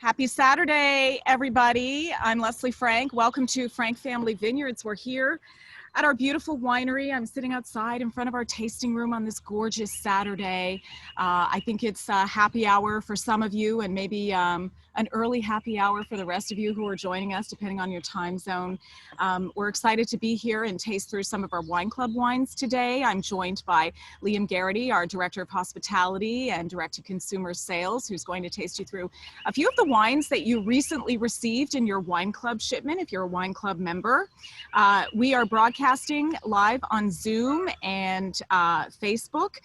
Happy Saturday, everybody. I'm Leslie Frank. Welcome to Frank Family Vineyards. We're here at our beautiful winery. I'm sitting outside in front of our tasting room on this gorgeous Saturday. I think it's happy hour for some of you, and maybe an early happy hour for the rest of you who are joining us, depending on your time zone. We're excited to be here and taste through some of our wine club wines today. I'm joined by Gearity, our Director of Hospitality and Direct-to-Consumer Sales, who's going to taste you through a few of the wines that you recently received in your wine club shipment, if you're a wine club member. We are broadcasting live on Zoom and Facebook.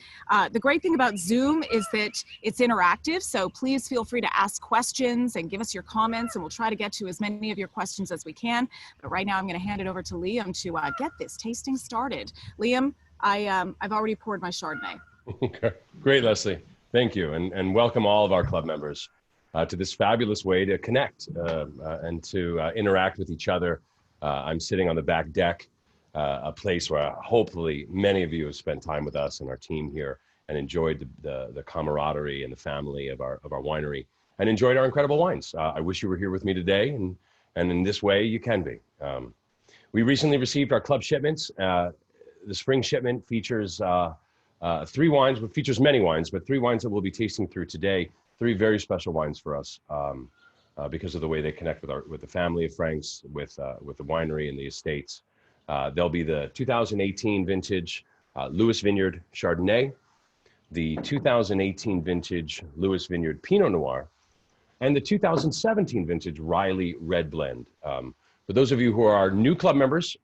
The great thing about Zoom is that it's interactive, so please feel free to ask questions and give us your comments, and we'll try to get to as many of your questions as we can. But right now I'm going to hand it over to Liam to get this tasting started. Liam, I've already poured my Chardonnay. Okay. Great, Leslie. Thank you, and welcome all of our club members to this fabulous way to connect and to interact with each other. I'm sitting on the back deck, a place where hopefully many of you have spent time with us and our team here and enjoyed the camaraderie and the family of our winery and enjoyed our incredible wines. I wish you were here with me today, and in this way you can be. We recently received our club shipments. The spring shipment features 3 wines, but features many wines, but 3 wines that we'll be tasting through today. 3 very special wines for us because of the way they connect with the family of Franks, with the winery and the estates. They'll be the 2018 vintage Lewis Vineyard Chardonnay, the 2018 vintage Lewis Vineyard Pinot Noir, and the 2017 vintage Riley Red Blend. For those of you who are new club members,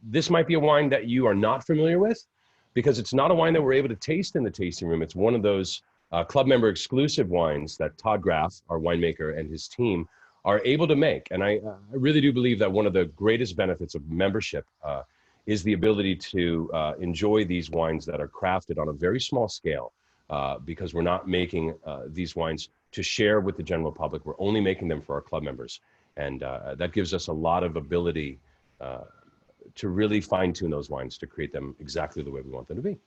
this might be a wine that you are not familiar with because it's not a wine that we're able to taste in the tasting room. It's one of those club member exclusive wines that Todd Graff, our winemaker, and his team are able to make. And I really do believe that one of the greatest benefits of membership is the ability to enjoy these wines that are crafted on a very small scale because we're not making these wines to share with the general public. We're only making them for our club members. And that gives us a lot of ability to really fine tune those wines to create them exactly the way we want them to be.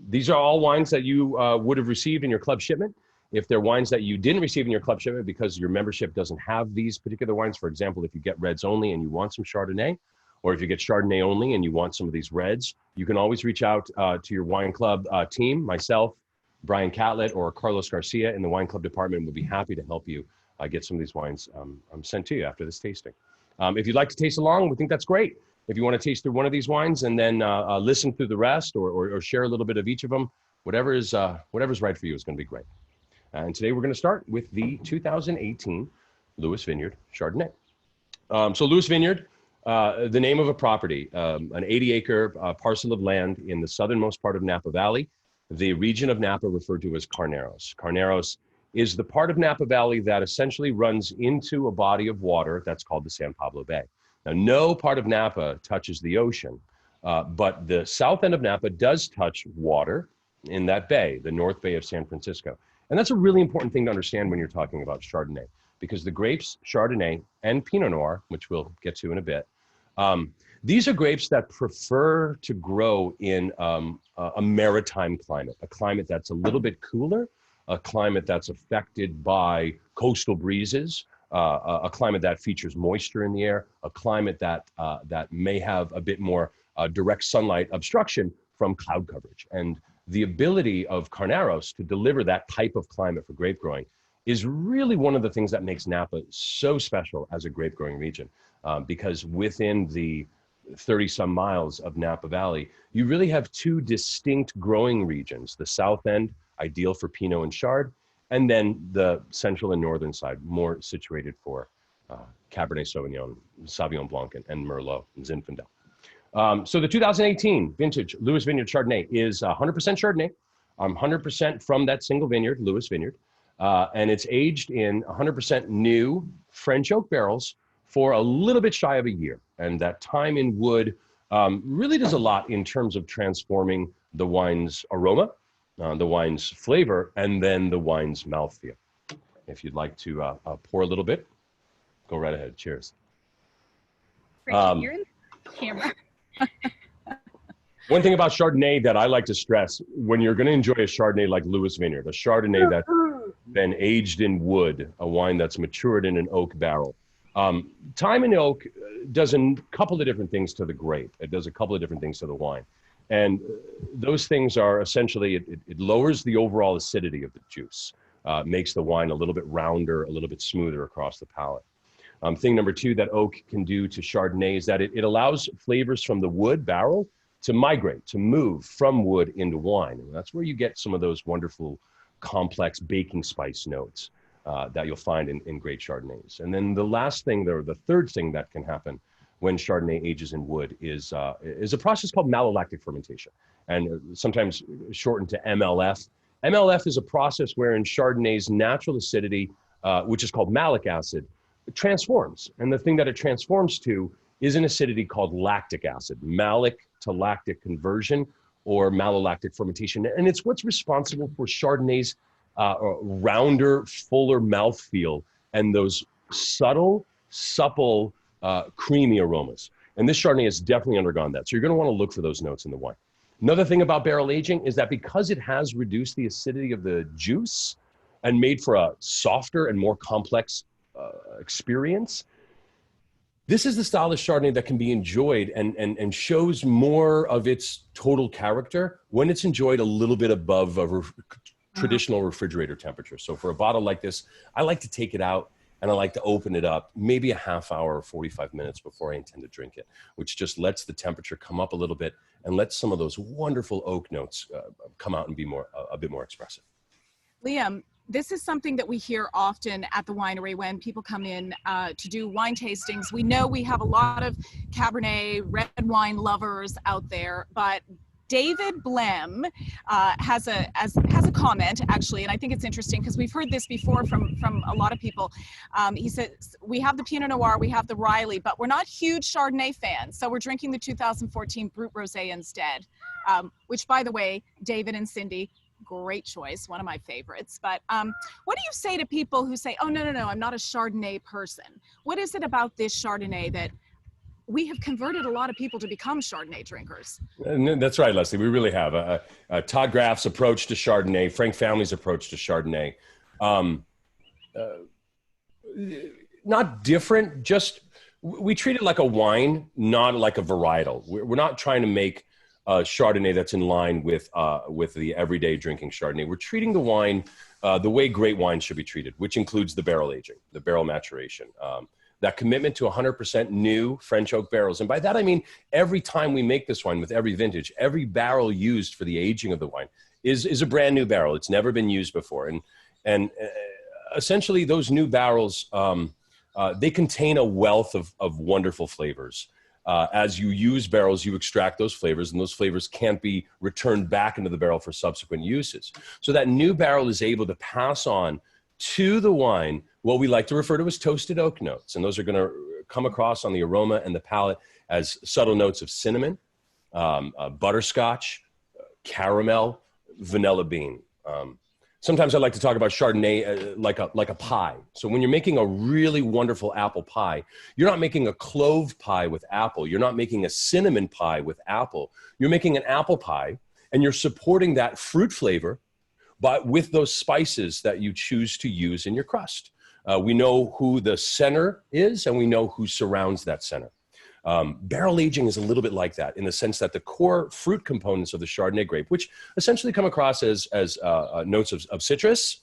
These are all wines that you would have received in your club shipment. If they're wines that you didn't receive in your club shipment because your membership doesn't have these particular wines, for example, if you get reds only and you want some Chardonnay, or if you get Chardonnay only and you want some of these reds, you can always reach out to your wine club team, myself, Brian Catlett, or Carlos Garcia in the wine club department. We'll be happy to help you get some of these wines sent to you after this tasting. If you'd like to taste along, we think that's great. If you want to taste through one of these wines and then listen through the rest or share a little bit of each of them, whatever's right for you is going to be great. And today we're going to start with the 2018 Lewis Vineyard Chardonnay. So Lewis Vineyard, the name of a property, an 80-acre parcel of land in the southernmost part of Napa Valley, the region of Napa referred to as Carneros. Carneros is the part of Napa Valley that essentially runs into a body of water that's called the San Pablo Bay. Now, no part of Napa touches the ocean, but the south end of Napa does touch water in that bay, the North Bay of San Francisco. And that's a really important thing to understand when you're talking about Chardonnay, because the grapes, Chardonnay and Pinot Noir, which we'll get to in a bit, these are grapes that prefer to grow in a maritime climate, a climate that's a little bit cooler, a climate that's affected by coastal breezes, a climate that features moisture in the air, a climate that may have a bit more direct sunlight obstruction from cloud coverage. And the ability of Carneros to deliver that type of climate for grape growing is really one of the things that makes Napa so special as a grape growing region, because within the 30-some miles of Napa Valley, you really have 2 distinct growing regions, the south end, ideal for Pinot and Chard, and then the central and northern side, more situated for Cabernet Sauvignon, Sauvignon Blanc, and Merlot, and Zinfandel. So the 2018 vintage Lewis Vineyard Chardonnay is 100% Chardonnay, 100% from that single vineyard, Lewis Vineyard, and it's aged in 100% new French oak barrels for a little bit shy of a year. And that time in wood really does a lot in terms of transforming the wine's aroma, the wine's flavor, and then the wine's mouthfeel. If you'd like to pour a little bit, go right ahead. Cheers. You're in the camera. One thing about Chardonnay that I like to stress, when you're going to enjoy a Chardonnay like Lewis Vineyard, a Chardonnay been aged in wood, a wine that's matured in an oak barrel. Time in oak does a couple of different things to the grape. It does a couple of different things to the wine. And those things are essentially, it lowers the overall acidity of the juice, makes the wine a little bit rounder, a little bit smoother across the palate. Thing number two that oak can do to Chardonnay is that it allows flavors from the wood barrel to migrate, to move from wood into wine. And that's where you get some of those wonderful, complex baking spice notes that you'll find in great Chardonnays. And then the last thing, the third thing that can happen when Chardonnay ages in wood is a process called malolactic fermentation, and sometimes shortened to MLF. MLF is a process wherein Chardonnay's natural acidity, which is called malic acid, transforms. And the thing that it transforms to is an acidity called lactic acid, malic to lactic conversion, or malolactic fermentation. And it's what's responsible for Chardonnay's rounder, fuller mouthfeel and those subtle, supple, creamy aromas. And this Chardonnay has definitely undergone that. So you're going to want to look for those notes in the wine. Another thing about barrel aging is that because it has reduced the acidity of the juice and made for a softer and more complex experience, this is the style of Chardonnay that can be enjoyed and shows more of its total character when it's enjoyed a little bit above a traditional refrigerator temperature. So for a bottle like this, I like to take it out and I like to open it up maybe a half hour or 45 minutes before I intend to drink it, which just lets the temperature come up a little bit and lets some of those wonderful oak notes come out and be a bit more expressive. Liam, this is something that we hear often at the winery when people come in to do wine tastings. We know we have a lot of Cabernet red wine lovers out there, but David Blem has a comment, actually, and I think it's interesting because we've heard this before from a lot of people. He says, we have the Pinot Noir, we have the Riley, but we're not huge Chardonnay fans, so we're drinking the 2014 Brut Rosé instead, which, by the way, David and Cindy, great choice, one of my favorites. But what do you say to people who say, oh, no, I'm not a Chardonnay person? What is it about this Chardonnay that we have converted a lot of people to become Chardonnay drinkers? And that's right, Leslie. We really have. Todd Graff's approach to Chardonnay, Frank family's approach to Chardonnay, not different, just we treat it like a wine, not like a varietal. We're not trying to make Chardonnay that's in line with the everyday drinking Chardonnay. We're treating the wine the way great wine should be treated, which includes the barrel aging, the barrel maturation, that commitment to 100% new French oak barrels. And by that, I mean, every time we make this wine with every vintage, every barrel used for the aging of the wine is a brand new barrel. It's never been used before. And essentially those new barrels, they contain a wealth of wonderful flavors. As you use barrels, you extract those flavors, and those flavors can't be returned back into the barrel for subsequent uses. So that new barrel is able to pass on to the wine what we like to refer to as toasted oak notes. And those are going to come across on the aroma and the palate as subtle notes of cinnamon, butterscotch, caramel, vanilla bean. Sometimes I like to talk about Chardonnay like a pie. So when you're making a really wonderful apple pie, you're not making a clove pie with apple. You're not making a cinnamon pie with apple. You're making an apple pie, and you're supporting that fruit flavor but with those spices that you choose to use in your crust. We know who the center is, and we know who surrounds that center. Barrel aging is a little bit like that in the sense that the core fruit components of the Chardonnay grape, which essentially come across as notes of citrus,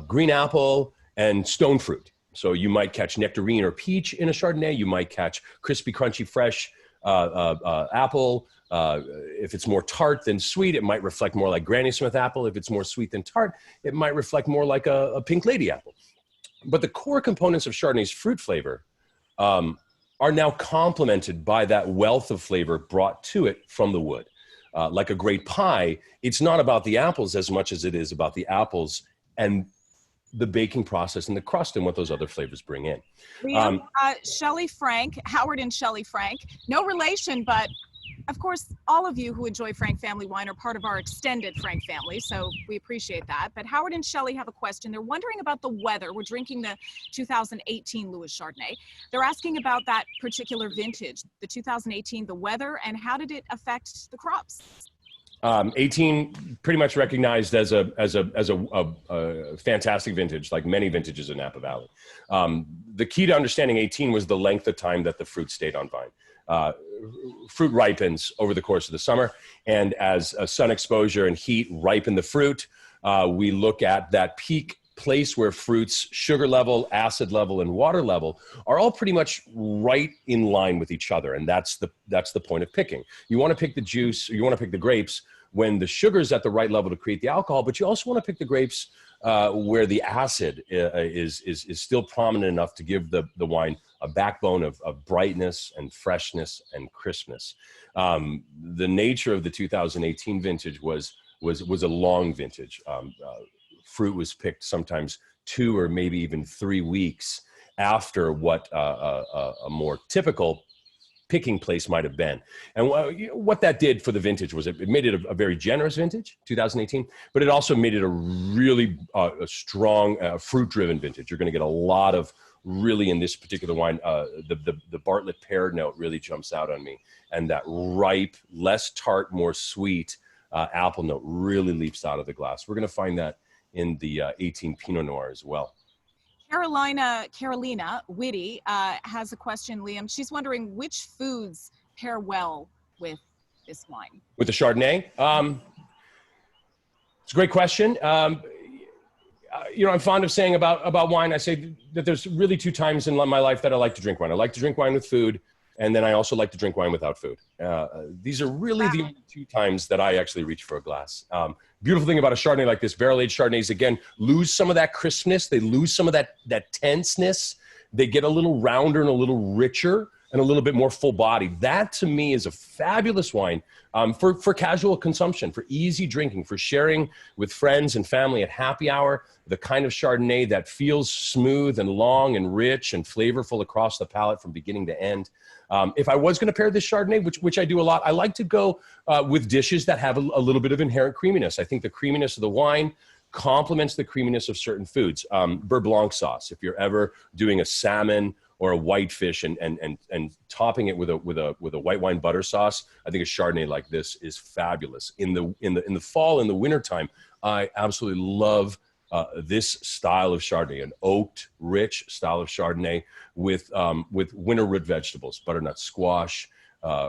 green apple, and stone fruit. So you might catch nectarine or peach in a Chardonnay. You might catch crispy, crunchy, fresh apple. If it's more tart than sweet, it might reflect more like Granny Smith apple. If it's more sweet than tart, it might reflect more like a Pink Lady apple. But the core components of Chardonnay's fruit flavor are now complemented by that wealth of flavor brought to it from the wood. Like a great pie, it's not about the apples as much as it is about the apples and the baking process and the crust and what those other flavors bring in. Shelley Frank, Howard and Shelley Frank, no relation, but of course, all of you who enjoy Frank Family Wine are part of our extended Frank family, so we appreciate that. But Howard and Shelley have a question. They're wondering about the weather. We're drinking the 2018 Lewis Chardonnay. They're asking about that particular vintage, the 2018, the weather, and how did it affect the crops? 18 pretty much recognized as a fantastic vintage, like many vintages in Napa Valley. The key to understanding 18 was the length of time that the fruit stayed on vine. Fruit ripens over the course of the summer, and as sun exposure and heat ripen the fruit, we look at that peak place where fruit's sugar level, acid level, and water level are all pretty much right in line with each other. And that's the point of picking. You want to pick the juice, or you want to pick the grapes when the sugar is at the right level to create the alcohol, but you also want to pick the grapes where the acid is still prominent enough to give the wine a backbone of brightness and freshness and crispness. The nature of the 2018 vintage was a long vintage. Fruit was picked sometimes 2 or maybe even 3 weeks after what a more typical picking place might have been. And what that did for the vintage was it made it a very generous vintage, 2018, but it also made it a really a strong fruit-driven vintage. You're going to get a lot of really in this particular wine, the Bartlett pear note really jumps out on me. And that ripe, less tart, more sweet apple note really leaps out of the glass. We're going to find that in the 18 Pinot Noir as well. Carolina Whitty has a question, Liam. She's wondering which foods pair well with this wine. With the Chardonnay? It's a great question. You know, I'm fond of saying about wine, I say that there's really 2 times in my life that I like to drink wine. I like to drink wine with food, and then I also like to drink wine without food. These are really the only 2 times that I actually reach for a glass. Beautiful thing about a Chardonnay like this, barrel-aged Chardonnays, again, lose some of that crispness. They lose some of that tenseness. They get a little rounder and a little richer and a little bit more full body. That, to me, is a fabulous wine for casual consumption, for easy drinking, for sharing with friends and family at happy hour, the kind of Chardonnay that feels smooth and long and rich and flavorful across the palate from beginning to end. If I was going to pair this Chardonnay, which I do a lot, I like to go with dishes that have a little bit of inherent creaminess. I think the creaminess of the wine complements the creaminess of certain foods. Beurre blanc sauce, if you're ever doing a salmon or a whitefish and topping it with a white wine butter sauce, I think a Chardonnay like this is fabulous. In the fall, in the wintertime, I absolutely love this style of Chardonnay, an oaked, rich style of Chardonnay with winter root vegetables, butternut squash,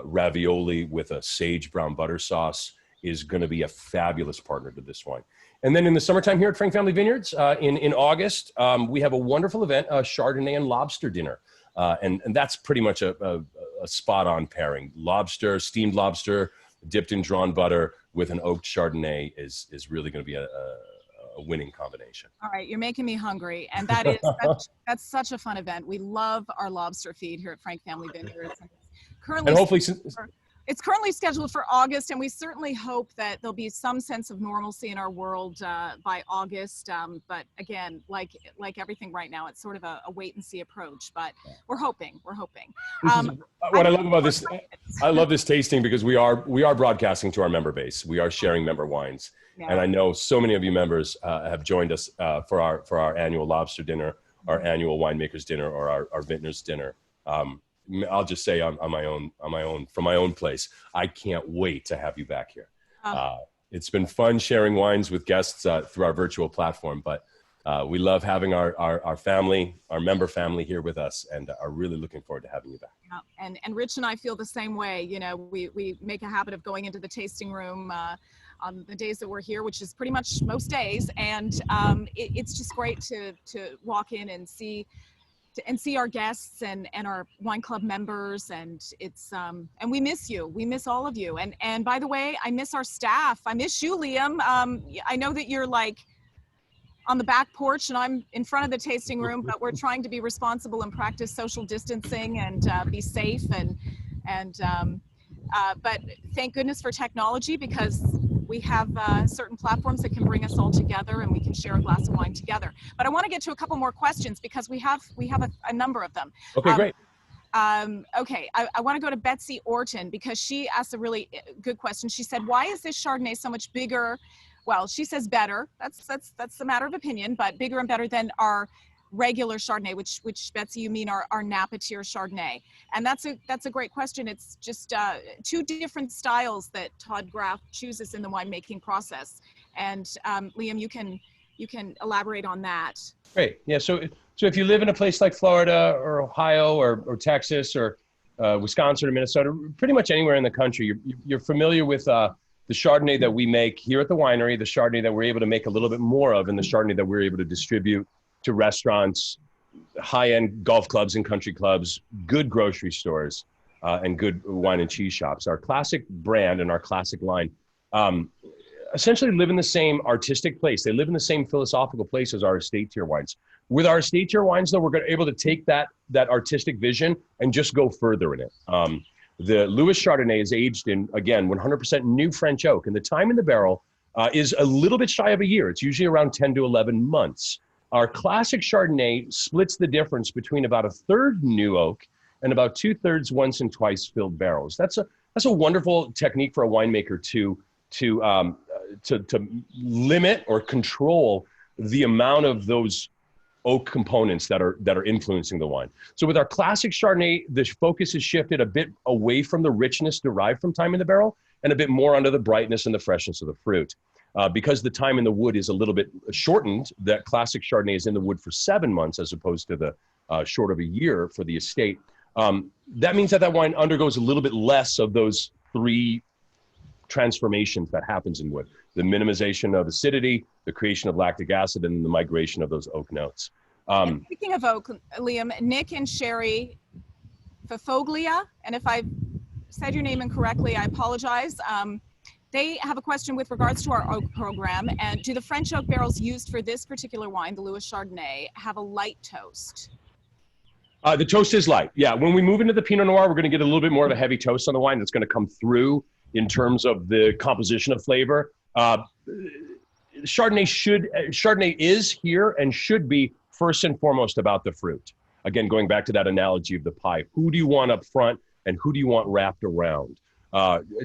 ravioli with a sage brown butter sauce is going to be a fabulous partner to this wine. And then in the summertime here at Frank Family Vineyards, in August, we have a wonderful event, a Chardonnay and lobster dinner. And that's pretty much a spot-on pairing. Lobster, steamed lobster, dipped in drawn butter with an oaked Chardonnay is really going to be a winning combination. All right, you're making me hungry, and that's such a fun event. We love our lobster feed here at Frank Family Vineyards. It's currently scheduled for August, and we certainly hope that there'll be some sense of normalcy in our world by August. But again, like everything right now, it's sort of a wait-and-see approach. But we're hoping. What I love about this, I love this tasting because we are broadcasting to our member base. We are sharing member wines, and I know so many of you members have joined us for our annual lobster dinner, our annual winemakers dinner, or our vintners dinner. I'll just say from my own place, I can't wait to have you back here. It's been fun sharing wines with guests through our virtual platform, but we love having our family, our member family here with us, and are really looking forward to having you back. Yeah. And Rich and I feel the same way. You know, we make a habit of going into the tasting room on the days that we're here, which is pretty much most days, and it's just great to walk in and see our guests and our wine club members, and it's and we miss you. We miss all of you. And by the way, I miss our staff. I miss you, Liam. I know that you're like on the back porch and I'm in front of the tasting room, but we're trying to be responsible and practice social distancing and be safe but thank goodness for technology, because we have certain platforms that can bring us all together and we can share a glass of wine together. But I want to get to a couple more questions because we have a number of them. Okay, great. Okay, I want to go to Betsy Orton because she asked a really good question. She said, why is this Chardonnay so much bigger? Well, she says better. That's a matter of opinion, but bigger and better than our regular Chardonnay, which Betsy, you mean our Napa tier Chardonnay? And that's a great question. It's just two different styles that Todd Graff chooses in the winemaking process. And Liam, you can elaborate on that. Great. Yeah. So if you live in a place like Florida or Ohio or Texas or Wisconsin or Minnesota, pretty much anywhere in the country, you're familiar with the Chardonnay that we make here at the winery, the Chardonnay that we're able to make a little bit more of, and the Chardonnay that we're able to distribute to restaurants, high-end golf clubs and country clubs, good grocery stores, and good wine and cheese shops. Our classic brand and our classic line essentially live in the same artistic place. They live in the same philosophical place as our estate tier wines. With our estate tier wines, though, we're able to take that artistic vision and just go further in it. The Lewis Chardonnay is aged in, again, 100% new French oak, and the time in the barrel is a little bit shy of a year. It's usually around 10 to 11 months. Our classic Chardonnay splits the difference between about a third new oak and about 2/3 once and twice filled barrels. That's a wonderful technique for a winemaker to limit or control the amount of those oak components that are influencing the wine. So with our classic Chardonnay, the focus is shifted a bit away from the richness derived from time in the barrel and a bit more onto the brightness and the freshness of the fruit. Because the time in the wood is a little bit shortened, that classic Chardonnay is in the wood for 7 months as opposed to the short of a year for the estate. That means that wine undergoes a little bit less of those three transformations that happens in wood: the minimization of acidity, the creation of lactic acid, and the migration of those oak notes. Speaking of oak, Liam, Nick and Sherry Fafoglia, and if I said your name incorrectly, I apologize. They have a question with regards to our oak program. And do the French oak barrels used for this particular wine, the Lewis Chardonnay, have a light toast? The toast is light. Yeah, when we move into the Pinot Noir, we're going to get a little bit more of a heavy toast on the wine that's going to come through in terms of the composition of flavor. Chardonnay is here and should be first and foremost about the fruit. Again, going back to that analogy of the pie, who do you want up front and who do you want wrapped around?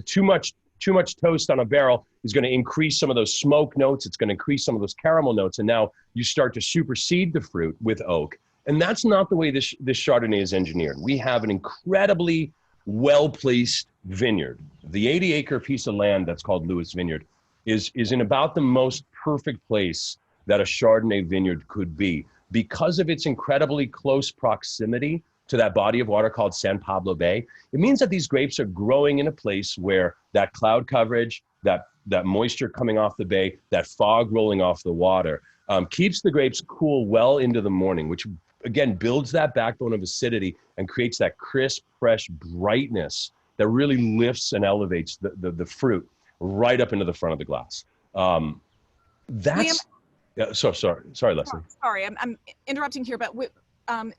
Too much toast on a barrel is going to increase some of those smoke notes. It's going to increase some of those caramel notes. And now you start to supersede the fruit with oak. And that's not the way this Chardonnay is engineered. We have an incredibly well-placed vineyard. The 80-acre piece of land that's called Lewis Vineyard is in about the most perfect place that a Chardonnay vineyard could be because of its incredibly close proximity to that body of water called San Pablo Bay. It means that these grapes are growing in a place where that cloud coverage, that moisture coming off the bay, that fog rolling off the water, keeps the grapes cool well into the morning, which again builds that backbone of acidity and creates that crisp, fresh brightness that really lifts and elevates the fruit right up into the front of the glass. Yeah, sorry, Leslie. Sorry, I'm interrupting here, but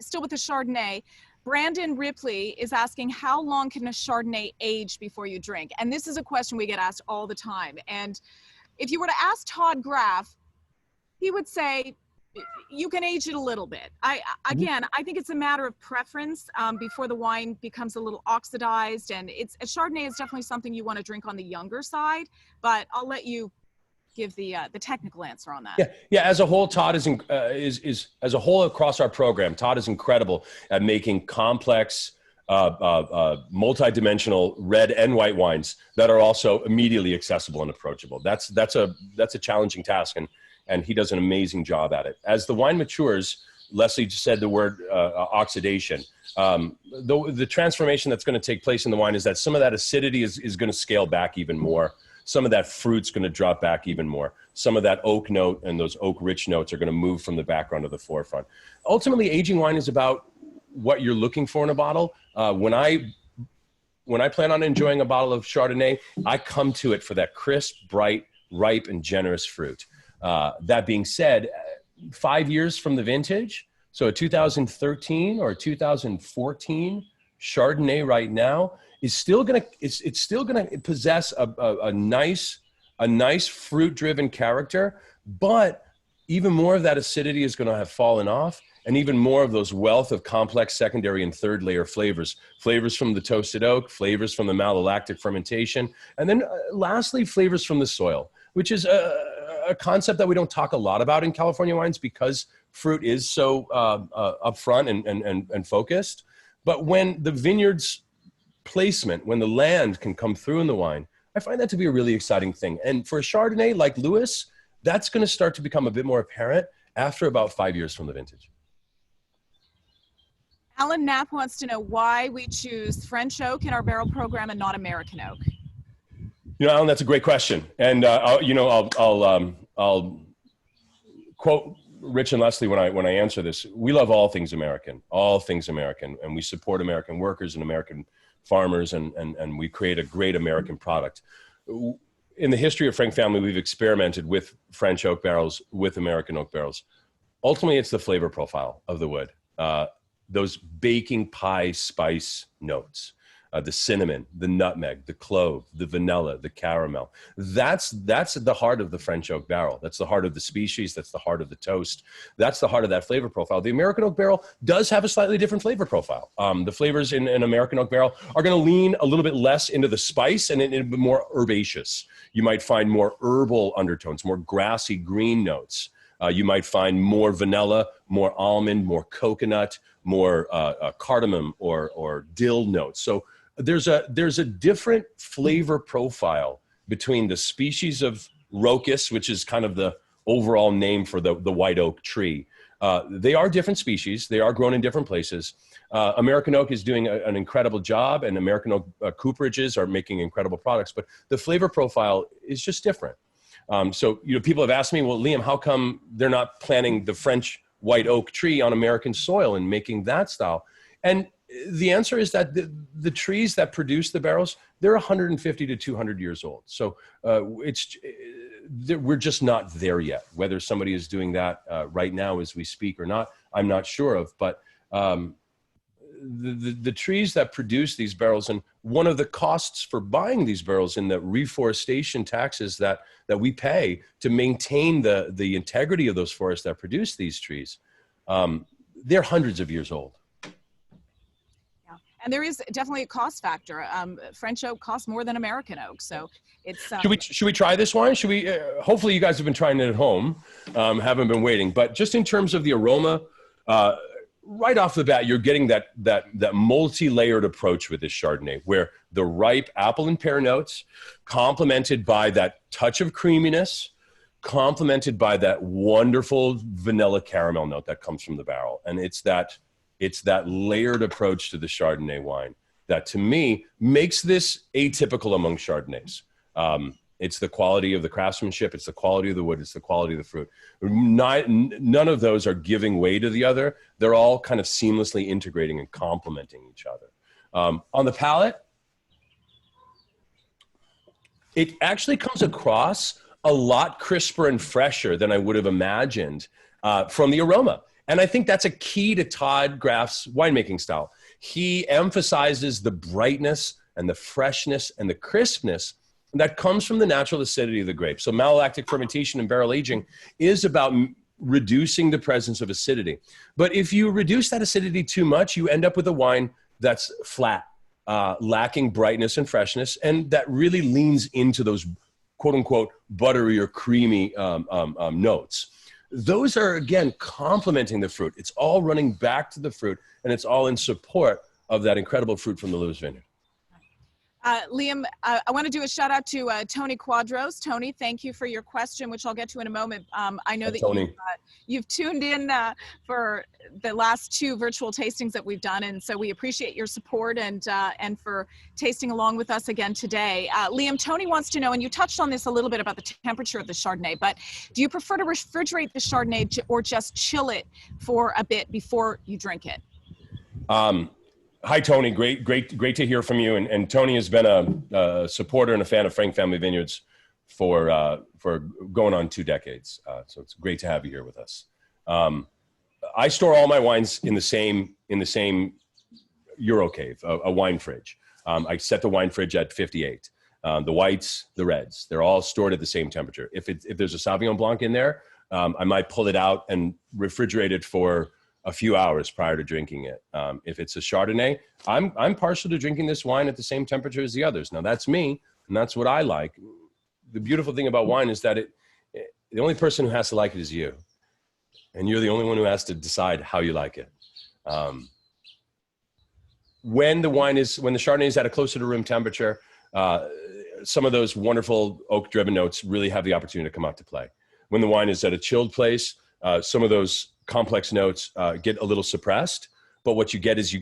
still with the Chardonnay, Brandon Ripley is asking, how long can a Chardonnay age before you drink? And this is a question we get asked all the time. And if you were to ask Todd Graff, he would say, you can age it a little bit. I think it's a matter of preference before the wine becomes a little oxidized. And a Chardonnay is definitely something you want to drink on the younger side, but I'll let you give the technical answer on that. Yeah. As a whole, Todd is as a whole across our program, Todd is incredible at making complex, multi-dimensional red and white wines that are also immediately accessible and approachable. That's a challenging task, and he does an amazing job at it. As the wine matures, Leslie just said the word oxidation. The transformation that's going to take place in the wine is that some of that acidity is going to scale back even more. Some of that fruit's going to drop back even more. Some of that oak note and those oak rich notes are going to move from the background to the forefront. Ultimately, aging wine is about what you're looking for in a bottle. When I plan on enjoying a bottle of Chardonnay, I come to it for that crisp, bright, ripe, and generous fruit. That being said, 5 years from the vintage, so a 2013 or a 2014 Chardonnay right now is still gonna possess a nice fruit-driven character, but even more of that acidity is gonna have fallen off, and even more of those wealth of complex secondary and third layer flavors from the toasted oak, flavors from the malolactic fermentation, and then lastly, flavors from the soil, which is a concept that we don't talk a lot about in California wines because fruit is so upfront and focused. But when the vineyard's placement, when the land can come through in the wine, I find that to be a really exciting thing. And for a Chardonnay like Lewis, that's going to start to become a bit more apparent after about 5 years from the vintage. Alan Knapp wants to know why we choose French oak in our barrel program and not American oak. You know, Alan, that's a great question. And, I'll quote Rich and Leslie when I answer this. We love all things American, and we support American workers and American farmers, and we create a great American product. In the history of Frank family, we've experimented with French oak barrels, with American oak barrels. Ultimately, it's the flavor profile of the wood. Those baking pie spice notes, the cinnamon, the nutmeg, the clove, the vanilla, the caramel. That's at the heart of the French oak barrel. That's the heart of the species. That's the heart of the toast. That's the heart of that flavor profile. The American oak barrel does have a slightly different flavor profile. The flavors in an American oak barrel are going to lean a little bit less into the spice and a bit more herbaceous. You might find more herbal undertones, more grassy green notes. You might find more vanilla, more almond, more coconut, more cardamom or dill notes. So there's a different flavor profile between the species of Rhocus, which is kind of the overall name for the white oak tree. They are different species. They are grown in different places. American oak is doing an incredible job, and American oak cooperages are making incredible products, but the flavor profile is just different. So, you know, people have asked me, well, Liam, how come they're not planting the French white oak tree on American soil and making that style? And the answer is that the trees that produce the barrels, they're 150 to 200 years old. So we're just not there yet. Whether somebody is doing that right now as we speak or not, I'm not sure of. But the trees that produce these barrels, and one of the costs for buying these barrels in the reforestation taxes that we pay to maintain the integrity of those forests that produce these trees, they're hundreds of years old. Yeah, and there is definitely a cost factor. French oak costs more than American oak, so it's. Should we try this wine? Should we? Hopefully, you guys have been trying it at home, haven't been waiting. But just in terms of the aroma. Right off the bat, you're getting that multi-layered approach with this Chardonnay, where the ripe apple and pear notes, complemented by that touch of creaminess, complemented by that wonderful vanilla caramel note that comes from the barrel. And it's that layered approach to the Chardonnay wine that, to me, makes this atypical among Chardonnays. It's the quality of the craftsmanship. It's the quality of the wood. It's the quality of the fruit. None of those are giving way to the other. They're all kind of seamlessly integrating and complementing each other. On the palate, it actually comes across a lot crisper and fresher than I would have imagined from the aroma. And I think that's a key to Todd Graff's winemaking style. He emphasizes the brightness and the freshness and the crispness that comes from the natural acidity of the grape. So malolactic fermentation and barrel aging is about reducing the presence of acidity. But if you reduce that acidity too much, you end up with a wine that's flat, lacking brightness and freshness, and that really leans into those quote unquote buttery or creamy notes. Those are, again, complementing the fruit. It's all running back to the fruit, and it's all in support of that incredible fruit from the Lewis Vineyard. Liam, I want to do a shout out to Tony Quadros. Tony, thank you for your question, which I'll get to in a moment. I know that you've tuned in for the last 2 virtual tastings that we've done, and so we appreciate your support and for tasting along with us again today. Liam, Tony wants to know, and you touched on this a little bit about the temperature of the Chardonnay, but do you prefer to refrigerate the Chardonnay or just chill it for a bit before you drink it? Hi, Tony. Great to hear from you. And Tony has been a supporter and a fan of Frank Family Vineyards for going on 2 decades. So it's great to have you here with us. I store all my wines in the same Eurocave, a wine fridge. I set the wine fridge at 58. The whites, the reds, they're all stored at the same temperature. If there's a Sauvignon Blanc in there, I might pull it out and refrigerate it for a few hours prior to drinking it. If it's a Chardonnay, I'm partial to drinking this wine at the same temperature as the others. Now that's me, and that's what I like. The beautiful thing about wine is that the only person who has to like it is you. And you're the only one who has to decide how you like it. When the Chardonnay is at a closer to room temperature, some of those wonderful oak-driven notes really have the opportunity to come out to play. When the wine is at a chilled place, some of those complex notes get a little suppressed, but what you get is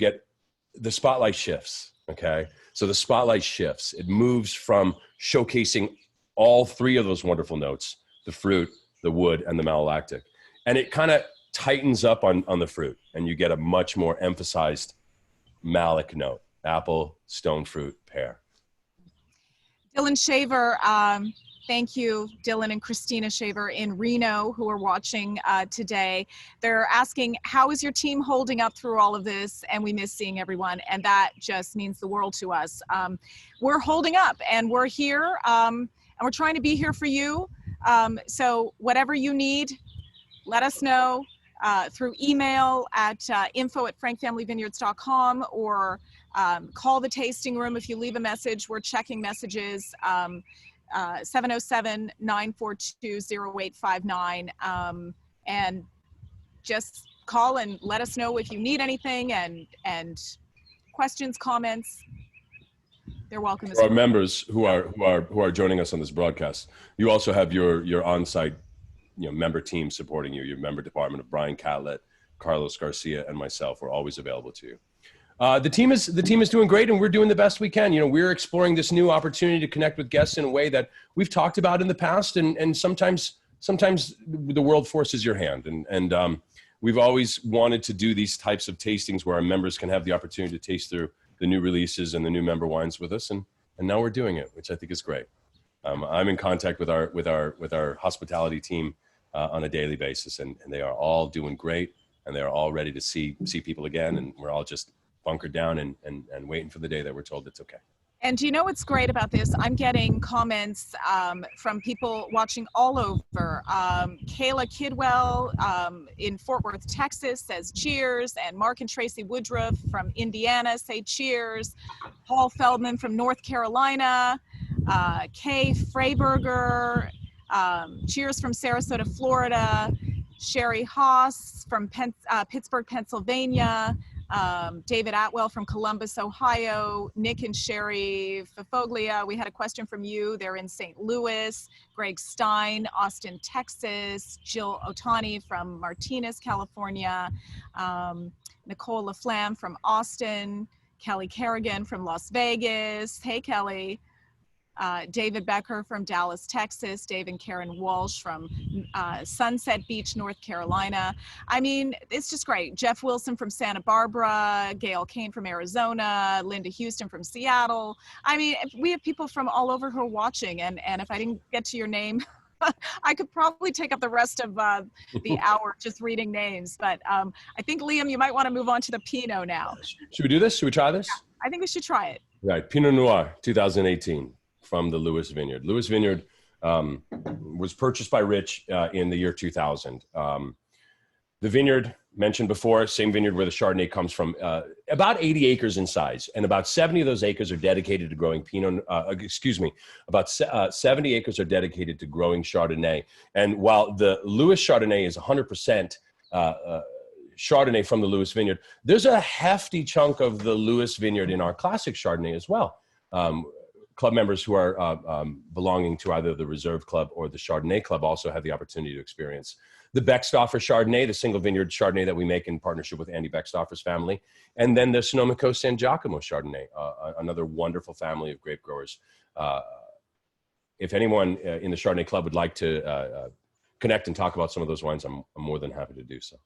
the spotlight shifts, okay? So the spotlight shifts. It moves from showcasing all three of those wonderful notes, the fruit, the wood, and the malolactic. And it kind of tightens up on the fruit, and you get a much more emphasized malic note: apple, stone fruit, pear. Dylan Shaver, thank you, Dylan and Christina Shaver in Reno, who are watching today. They're asking, how is your team holding up through all of this? And we miss seeing everyone, and that just means the world to us. We're holding up, and we're here, and we're trying to be here for you. So whatever you need, let us know through email at info@frankfamilyvineyards.com, or call the tasting room. If you leave a message, we're checking messages, 707-942-0859. And just call and let us know if you need anything, and questions, comments, they're welcome. For our members who are joining us on this broadcast, you also have your on-site member team supporting you, your member department of Brian Catlett, Carlos Garcia, and myself. We're always available to you. The team is doing great, and we're doing the best we can. We're exploring this new opportunity to connect with guests in a way that we've talked about in the past, and sometimes the world forces your hand. And we've always wanted to do these types of tastings where our members can have the opportunity to taste through the new releases and the new member wines with us, and now we're doing it, which I think is great. I'm in contact with our hospitality team on a daily basis, and they are all doing great, and they are all ready to see people again, and we're all just bunkered down and waiting for the day that we're told it's okay. And do you know what's great about this? I'm getting comments from people watching all over. Kayla Kidwell in Fort Worth, Texas says cheers, and Mark and Tracy Woodruff from Indiana say cheers. Paul Feldman from North Carolina, Kay Freiberger, cheers from Sarasota, Florida. Sherry Haas from Pittsburgh, Pennsylvania. David Atwell from Columbus, Ohio. Nick and Sherry Fafoglia, we had a question from you. They're in St. Louis. Greg Stein, Austin, Texas. Jill Otani from Martinez, California. Nicole LaFlamme from Austin. Kelly Kerrigan from Las Vegas. Hey, Kelly. David Becker from Dallas, Texas. Dave and Karen Walsh from Sunset Beach, North Carolina. I mean, it's just great. Jeff Wilson from Santa Barbara. Gail Kane from Arizona. Linda Houston from Seattle. I mean, we have people from all over who are watching, and if I didn't get to your name, I could probably take up the rest of the hour just reading names. But I think, Liam, you might want to move on to the Pinot now. Should we do this? Should we try this? Yeah, I think we should try it. Right. Pinot Noir, 2018. From the Lewis Vineyard. Lewis Vineyard was purchased by Rich in the year 2000. The vineyard mentioned before, same vineyard where the Chardonnay comes from, about 80 acres in size, and about 70 of those acres are dedicated to growing about 70 acres are dedicated to growing Chardonnay. And while the Lewis Chardonnay is 100% Chardonnay from the Lewis Vineyard, there's a hefty chunk of the Lewis Vineyard in our classic Chardonnay as well. Club members who are belonging to either the Reserve Club or the Chardonnay Club also have the opportunity to experience the Beckstoffer Chardonnay, the single vineyard Chardonnay that we make in partnership with Andy Beckstoffer's family, and then the Sonoma San Giacomo Chardonnay, another wonderful family of grape growers. If anyone in the Chardonnay Club would like to connect and talk about some of those wines, I'm more than happy to do so.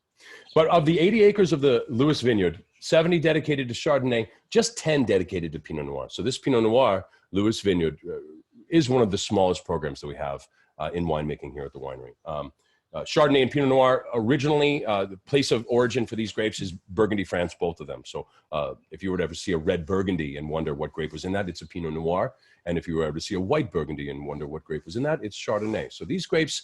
But of the 80 acres of the Lewis Vineyard, 70 dedicated to Chardonnay, just 10 dedicated to Pinot Noir. So this Pinot Noir, Lewis Vineyard, is one of the smallest programs that we have in winemaking here at the winery. Chardonnay and Pinot Noir, originally, the place of origin for these grapes is Burgundy, France, both of them. So if you were to ever see a red Burgundy and wonder what grape was in that, it's a Pinot Noir. And if you were ever to see a white Burgundy and wonder what grape was in that, it's Chardonnay. So these grapes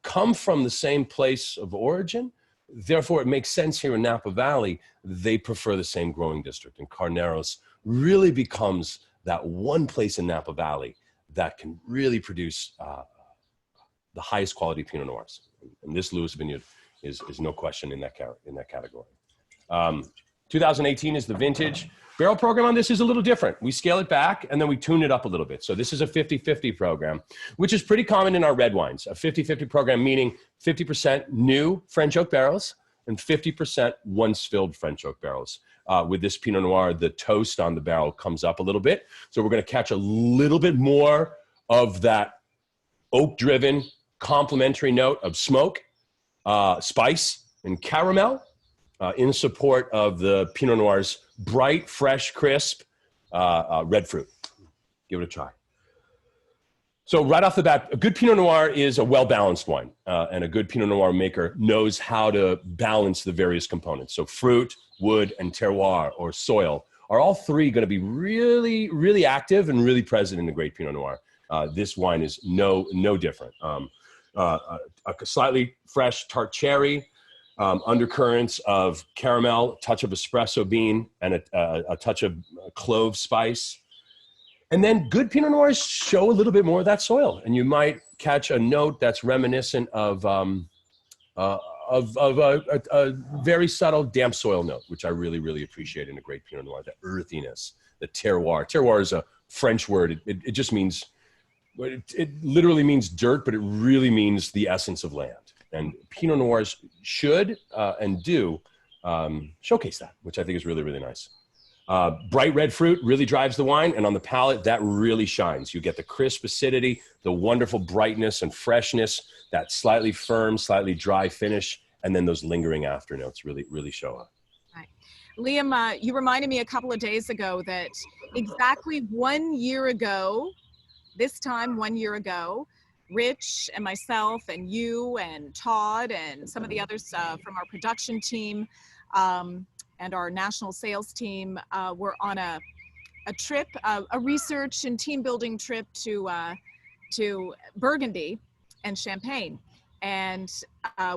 come from the same place of origin. Therefore, it makes sense here in Napa Valley, they prefer the same growing district. And Carneros really becomes that one place in Napa Valley that can really produce the highest quality Pinot Noirs. And this Lewis Vineyard is no question in that category. 2018 is the vintage. Barrel program on this is a little different. We scale it back and then we tune it up a little bit. So this is a 50-50 program, which is pretty common in our red wines. A 50-50 program meaning 50% new French oak barrels and 50% once filled French oak barrels. With this Pinot Noir, the toast on the barrel comes up a little bit. So we're going to catch a little bit more of that oak-driven complementary note of smoke, spice, and caramel in support of the Pinot Noir's bright, fresh, crisp red fruit. Give it a try. So right off the bat, a good Pinot Noir is a well-balanced wine, and a good Pinot Noir maker knows how to balance the various components. So fruit, wood, and terroir, or soil, are all three going to be really, really active and really present in the great Pinot Noir. This wine is no different. A slightly fresh tart cherry, undercurrents of caramel, touch of espresso bean, and a touch of clove spice. And then good Pinot Noirs show a little bit more of that soil, and you might catch a note that's reminiscent of a very subtle damp soil note, which I really, really appreciate in a great Pinot Noir. The earthiness, the terroir. Terroir is a French word. It just means, it literally means dirt, but it really means the essence of land. And Pinot Noirs should and do showcase that, which I think is really, really nice. Bright red fruit really drives the wine, and on the palate, that really shines. You get the crisp acidity, the wonderful brightness and freshness, that slightly firm, slightly dry finish, and then those lingering after notes really, really show up. Right. Liam, you reminded me a couple of days ago that exactly 1 year ago, this time 1 year ago, Rich and myself and you and Todd and some of the others from our production team and our national sales team were on a trip, a research and team building trip to Burgundy and Champagne. And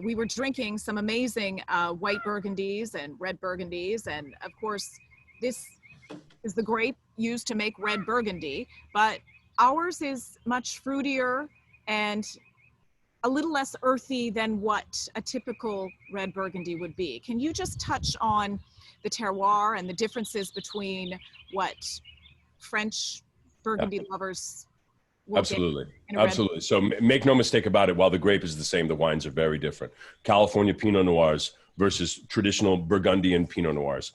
we were drinking some amazing white Burgundies and red Burgundies. And of course, this is the grape used to make red Burgundy, but ours is much fruitier and a little less earthy than what a typical red Burgundy would be. Can you just touch on the terroir and the differences between what French Burgundy lovers will Absolutely. get Absolutely. So make no mistake about it. While the grape is the same, the wines are very different. California Pinot Noirs versus traditional Burgundian Pinot Noirs.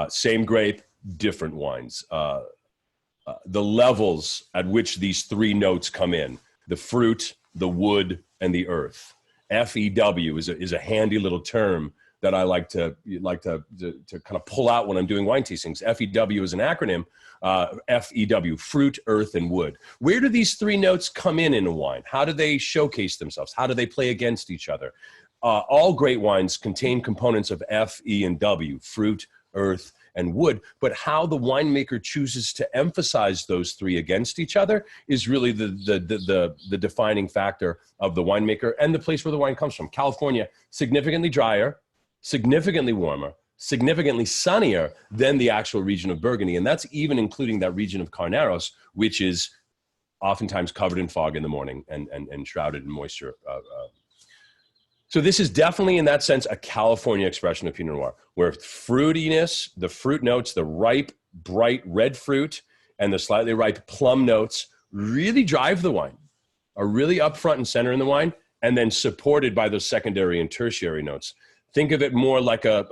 Same grape, different wines. The levels at which these three notes come in, the fruit, the wood, and the earth. FEW is a handy little term that I like to kind of pull out when I'm doing wine tastings. FEW is an acronym. FEW, fruit, earth, and wood. Where do these three notes come in a wine? How do they showcase themselves? How do they play against each other? All great wines contain components of F, E, and W, fruit, earth, and wood, but how the winemaker chooses to emphasize those three against each other is really the defining factor of the winemaker and the place where the wine comes from. California, significantly drier, significantly warmer, significantly sunnier than the actual region of Burgundy. And that's even including that region of Carneros, which is oftentimes covered in fog in the morning and shrouded in moisture. So this is definitely, in that sense, a California expression of Pinot Noir, where fruitiness, the fruit notes, the ripe, bright red fruit, and the slightly ripe plum notes really drive the wine, are really up front and center in the wine, and then supported by those secondary and tertiary notes. Think of it more like a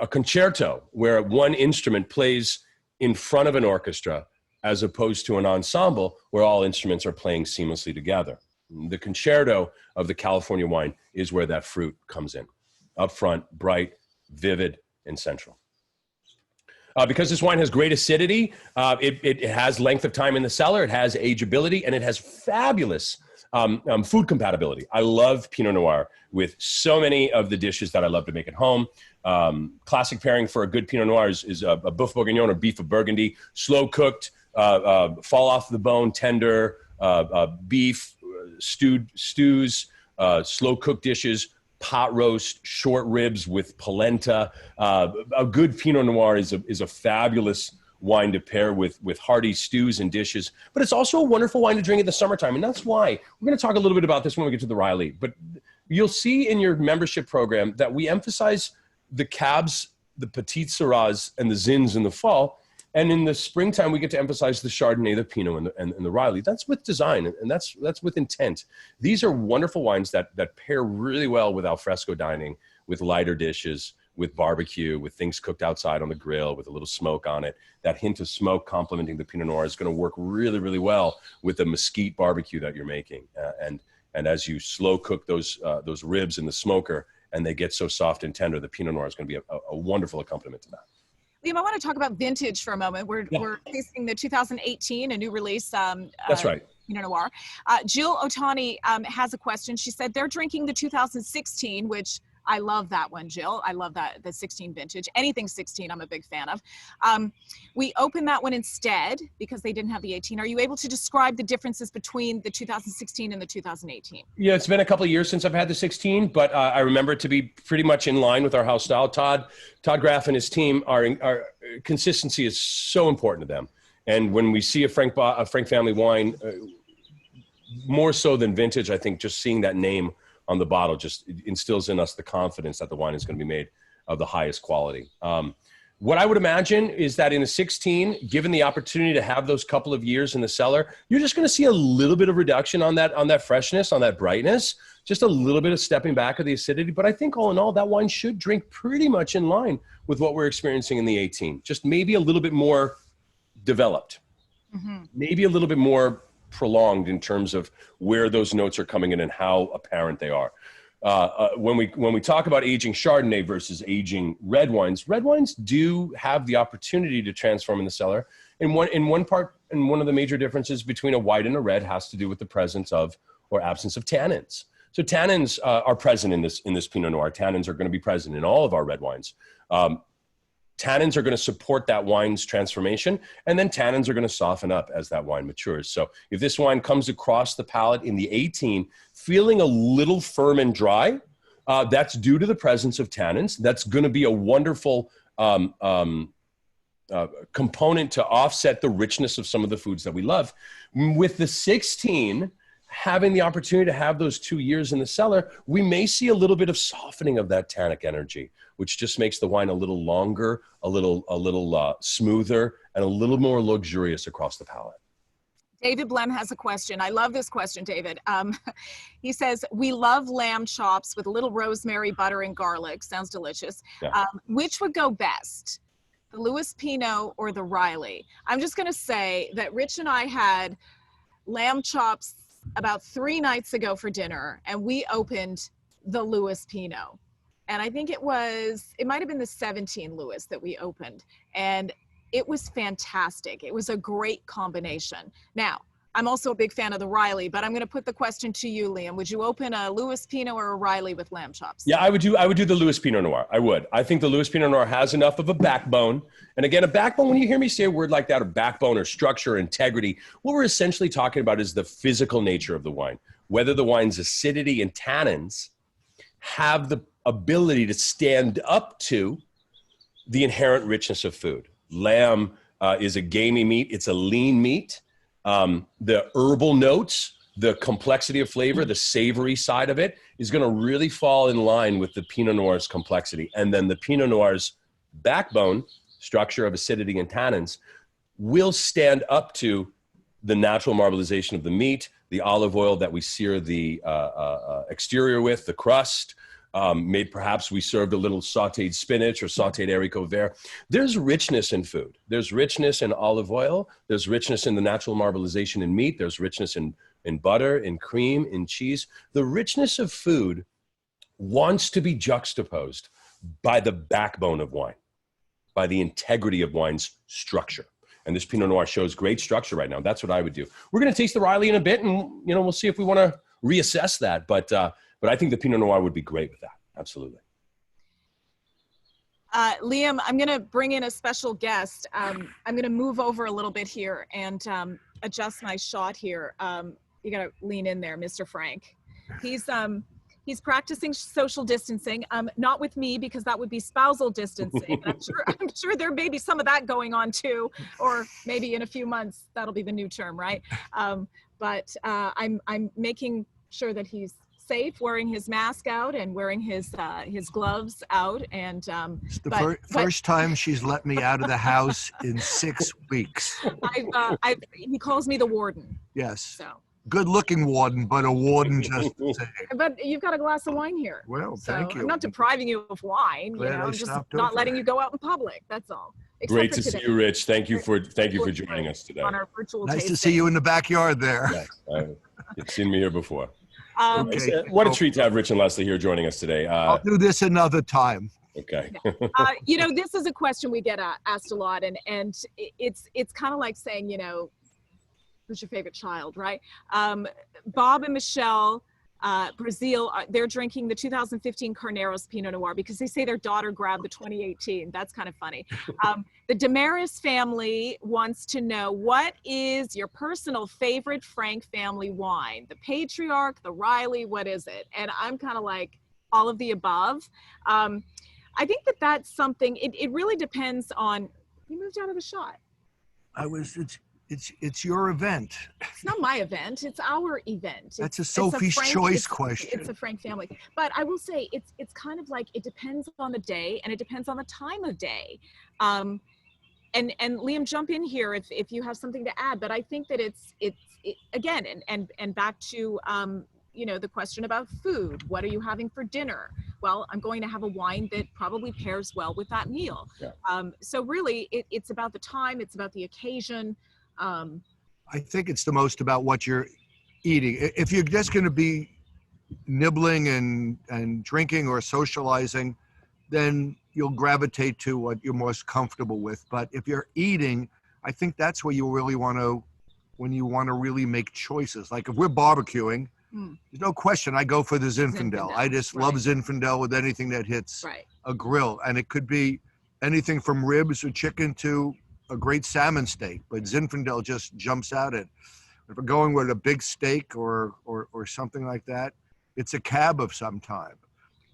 concerto, where one instrument plays in front of an orchestra, as opposed to an ensemble where all instruments are playing seamlessly together. The concerto of the California wine is where that fruit comes in. Up front, bright, vivid, and central. Because this wine has great acidity, it has length of time in the cellar, it has ageability, and it has fabulous food compatibility. I love Pinot Noir with so many of the dishes that I love to make at home. Classic pairing for a good Pinot Noir is a Boeuf Bourguignon or beef of Burgundy, slow cooked, fall off the bone, tender beef, stews, slow cooked dishes, pot roast, short ribs with polenta. A good Pinot Noir is a fabulous wine to pair with hearty stews and dishes, but it's also a wonderful wine to drink in the summertime. And that's why we're going to talk a little bit about this when we get to the Riley. But you'll see in your membership program that we emphasize the Cabs, the Petite Syrahs, and the Zins in the fall. And in the springtime, we get to emphasize the Chardonnay, the Pinot, and the Riley. That's with design, and that's with intent. These are wonderful wines that pair really well with alfresco dining, with lighter dishes, with barbecue, with things cooked outside on the grill, with a little smoke on it. That hint of smoke complementing the Pinot Noir is going to work really, really well with the mesquite barbecue that you're making. And as you slow cook those ribs in the smoker, and they get so soft and tender, the Pinot Noir is going to be a wonderful accompaniment to that. Liam, I want to talk about vintage for a moment. We're tasting the 2018, a new release. That's right. Pinot Noir. Jill Otani has a question. She said they're drinking the 2016, which I love that one, Jill. I love that, the 16 vintage. Anything 16, I'm a big fan of. We opened that one instead because they didn't have the 18. Are you able to describe the differences between the 2016 and the 2018? Yeah, it's been a couple of years since I've had the 16, but I remember it to be pretty much in line with our house style. Todd Graff and his team, our consistency is so important to them. And when we see a Frank family wine, more so than vintage, I think just seeing that name on the bottle just instills in us the confidence that the wine is going to be made of the highest quality. What I would imagine is that in a 16, given the opportunity to have those couple of years in the cellar, you're just going to see a little bit of reduction on that freshness, on that brightness, just a little bit of stepping back of the acidity. But I think all in all, that wine should drink pretty much in line with what we're experiencing in the 18, just maybe a little bit more developed, maybe a little bit more prolonged in terms of where those notes are coming in and how apparent they are. When we talk about aging Chardonnay versus aging red wines do have the opportunity to transform in the cellar. And one of the major differences between a white and a red has to do with the presence of or absence of tannins. So tannins are present in this Pinot Noir. Tannins are going to be present in all of our red wines. Tannins are going to support that wine's transformation, and then tannins are going to soften up as that wine matures. So if this wine comes across the palate in the 18, feeling a little firm and dry, that's due to the presence of tannins. That's going to be a wonderful component to offset the richness of some of the foods that we love. With the 16, having the opportunity to have those 2 years in the cellar, we may see a little bit of softening of that tannic energy, which just makes the wine a little longer, a little smoother, and a little more luxurious across the palate. David Blem has a question. I love this question, David. He says, we love lamb chops with a little rosemary, butter, and garlic. Sounds delicious. Yeah. Which would go best, the Lewis Pinot or the Riley? I'm just going to say that Rich and I had lamb chops about 3 nights ago for dinner, and we opened the Lewis Pinot. And I think it might have been the 17 Lewis that we opened. And it was fantastic. It was a great combination. Now, I'm also a big fan of the Riley, but I'm going to put the question to you, Liam. Would you open a Lewis Pinot or a Riley with lamb chops? Yeah, I would do the Lewis Pinot Noir. I would. I think the Lewis Pinot Noir has enough of a backbone. And again, a backbone, when you hear me say a word like that, a backbone or structure, integrity, what we're essentially talking about is the physical nature of the wine. Whether the wine's acidity and tannins have the ability to stand up to the inherent richness of food. Lamb is a gamey meat. It's a lean meat. The herbal notes, the complexity of flavor, the savory side of it is going to really fall in line with the Pinot Noir's complexity. And then the Pinot Noir's backbone, structure of acidity and tannins, will stand up to the natural marbleization of the meat, the olive oil that we sear the exterior with, the crust. Perhaps we served a little sauteed spinach or sauteed haricot vert. There's richness in food. There's richness in olive oil. There's richness in the natural marbleization in meat. There's richness in butter, in cream, in cheese. The richness of food wants to be juxtaposed by the backbone of wine, by the integrity of wine's structure. And this Pinot Noir shows great structure right now. That's what I would do. We're going to taste the Riley in a bit, and we'll see if we want to reassess that. But I think the Pinot Noir would be great with that. Absolutely. Liam, I'm going to bring in a special guest. I'm going to move over a little bit here and adjust my shot here. You got to lean in there, Mr. Frank. He's practicing social distancing, not with me because that would be spousal distancing. I'm sure there may be some of that going on too, or maybe in a few months that'll be the new term, right? But I'm making sure that he's safe, wearing his mask out and wearing his gloves out. And it's the first time she's let me out of the house in 6 weeks. He calls me the warden. Yes. So. Good-looking warden, but a warden just the same. But you've got a glass of wine here. Well, so thank you. I'm not depriving you of wine. Glad I'm just not letting you go out in public. That's all. Great to see you, Rich. Thank you for joining us today. On our virtual nice tasting. to see you in the backyard there. Yes, you've seen me here before. Okay. What a treat to have Rich and Leslie here joining us today. I'll do this another time. Okay. This is a question we get asked a lot, and it's kind of like saying, who's your favorite child, right? Bob and Michelle Brazil, they're drinking the 2015 Carneros Pinot Noir because they say their daughter grabbed the 2018. That's kind of funny. The Damaris family wants to know, what is your personal favorite Frank family wine? The Patriarch, the Riley, what is it? And I'm kind of like all of the above. I think that's something, it really depends on, you moved out of the shot. It's your event. It's not my event. It's our event. That's a Sophie's Choice question. It's a Frank family. But I will say it's kind of like, it depends on the day and it depends on the time of day. And Liam, jump in here if you have something to add. But I think that it's again, and back to the question about food. What are you having for dinner? Well, I'm going to have a wine that probably pairs well with that meal. Yeah. So really, it's about the time. It's about the occasion. I think it's the most about what you're eating. If you're just going to be nibbling and drinking or socializing, then you'll gravitate to what you're most comfortable with. But if you're eating, I think that's where you really want to, when you want to really make choices. Like if we're barbecuing, there's no question I go for the Zinfandel. I just love Zinfandel with anything that hits a grill. And it could be anything from ribs or chicken to a great salmon steak, but Zinfandel just jumps out at. If we're going with a big steak or something like that, it's a cab of some type.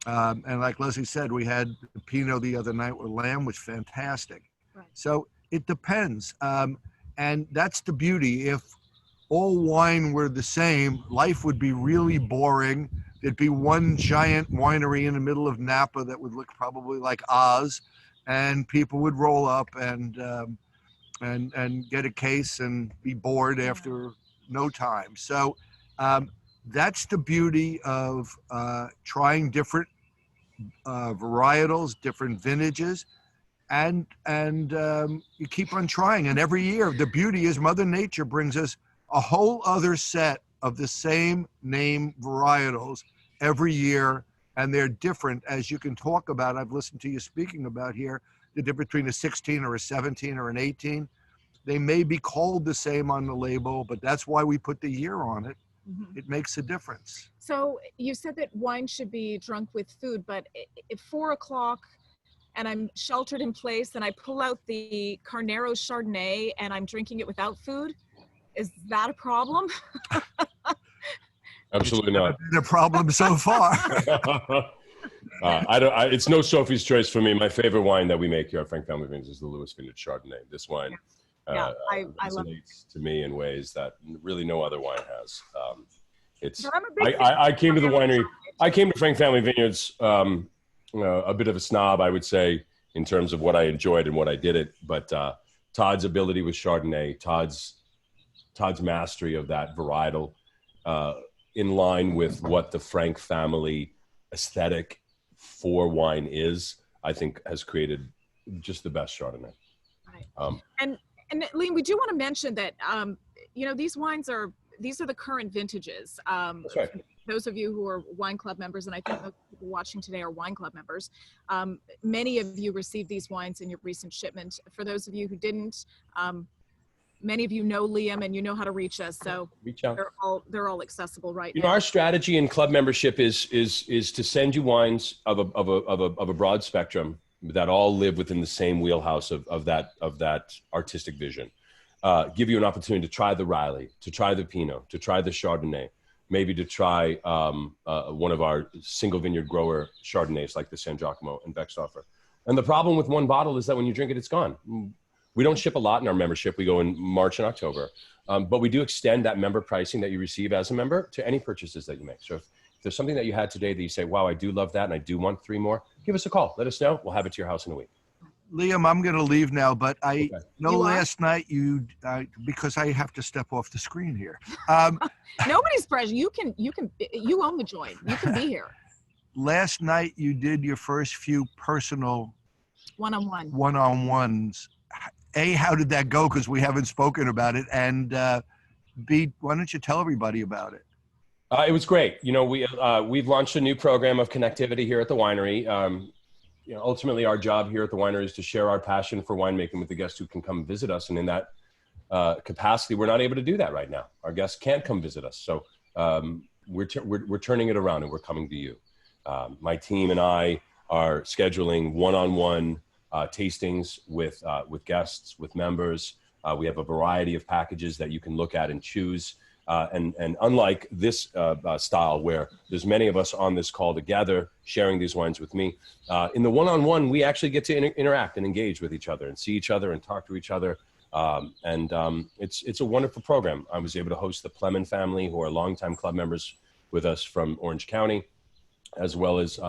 And like Leslie said, we had the Pinot the other night with lamb, was fantastic. Right. So it depends. And that's the beauty. If all wine were the same, life would be really boring. There'd be one giant winery in the middle of Napa that would look probably like Oz, and people would roll up and get a case and be bored after no time. So that's the beauty of trying different varietals, different vintages, and you keep on trying. And every year, the beauty is Mother Nature brings us a whole other set of the same name varietals every year, and they're different, as you can talk about. I've listened to you speaking about here, the difference between a 16 or a 17 or an 18. They may be called the same on the label, but that's why we put the year on it. Mm-hmm. It makes a difference. So you said that wine should be drunk with food, but at 4 o'clock and I'm sheltered in place and I pull out the Carneros Chardonnay and I'm drinking it without food, is that a problem? Absolutely not. The problem so far. It's no Sophie's Choice for me. My favorite wine that we make here at Frank Family Vineyards is the Lewis Vineyard Chardonnay. This wine I love it. To me in ways that really no other wine has. I came to the winery. I came to Frank Family Vineyards a bit of a snob, I would say, in terms of what I enjoyed and what I did it. But Todd's ability with Chardonnay, Todd's mastery of that varietal, in line with what the Frank family aesthetic for wine is, I think has created just the best Chardonnay. Right. And Liam, we do want to mention that, these wines these are the current vintages. That's right. Those of you who are wine club members, and I think those people watching today are wine club members, many of you received these wines in your recent shipment. For those of you who didn't, many of you know Liam and you know how to reach us. So reach out. They're all accessible right now. Our strategy in club membership is to send you wines of a broad spectrum that all live within the same wheelhouse of that artistic vision. Give you an opportunity to try the Riley, to try the Pinot, to try the Chardonnay, maybe to try one of our single vineyard grower Chardonnays like the San Giacomo and Beckstoffer. And the problem with one bottle is that when you drink it, it's gone. We don't ship a lot in our membership. We go in March and October, but we do extend that member pricing that you receive as a member to any purchases that you make. So if there's something that you had today that you say, wow, I do love that and I do want 3 more, give us a call. Let us know. We'll have it to your house in a week. Liam, I'm going to leave now, but I know You are? last night because I have to step off the screen here. Nobody's pressure. You own the joint. You can be here. Last night you did your first few personal One-on-one. one-on-ones. A, how did that go? Because we haven't spoken about it. And B, why don't you tell everybody about it? It was great. You know, we've launched a new program of connectivity here at the winery. You know, ultimately our job here at the winery is to share our passion for winemaking with the guests who can come visit us. And in that capacity, we're not able to do that right now. Our guests can't come visit us. So we're turning it around and we're coming to you. My team and I are scheduling one-on-one tastings with guests, with members. We have a variety of packages that you can look at and choose. And unlike this style where there's many of us on this call together sharing these wines with me, in the one-on-one, we actually get to interact and engage with each other and see each other and talk to each other. It's a wonderful program. I was able to host the Plemon family, who are longtime club members with us from Orange County, as well as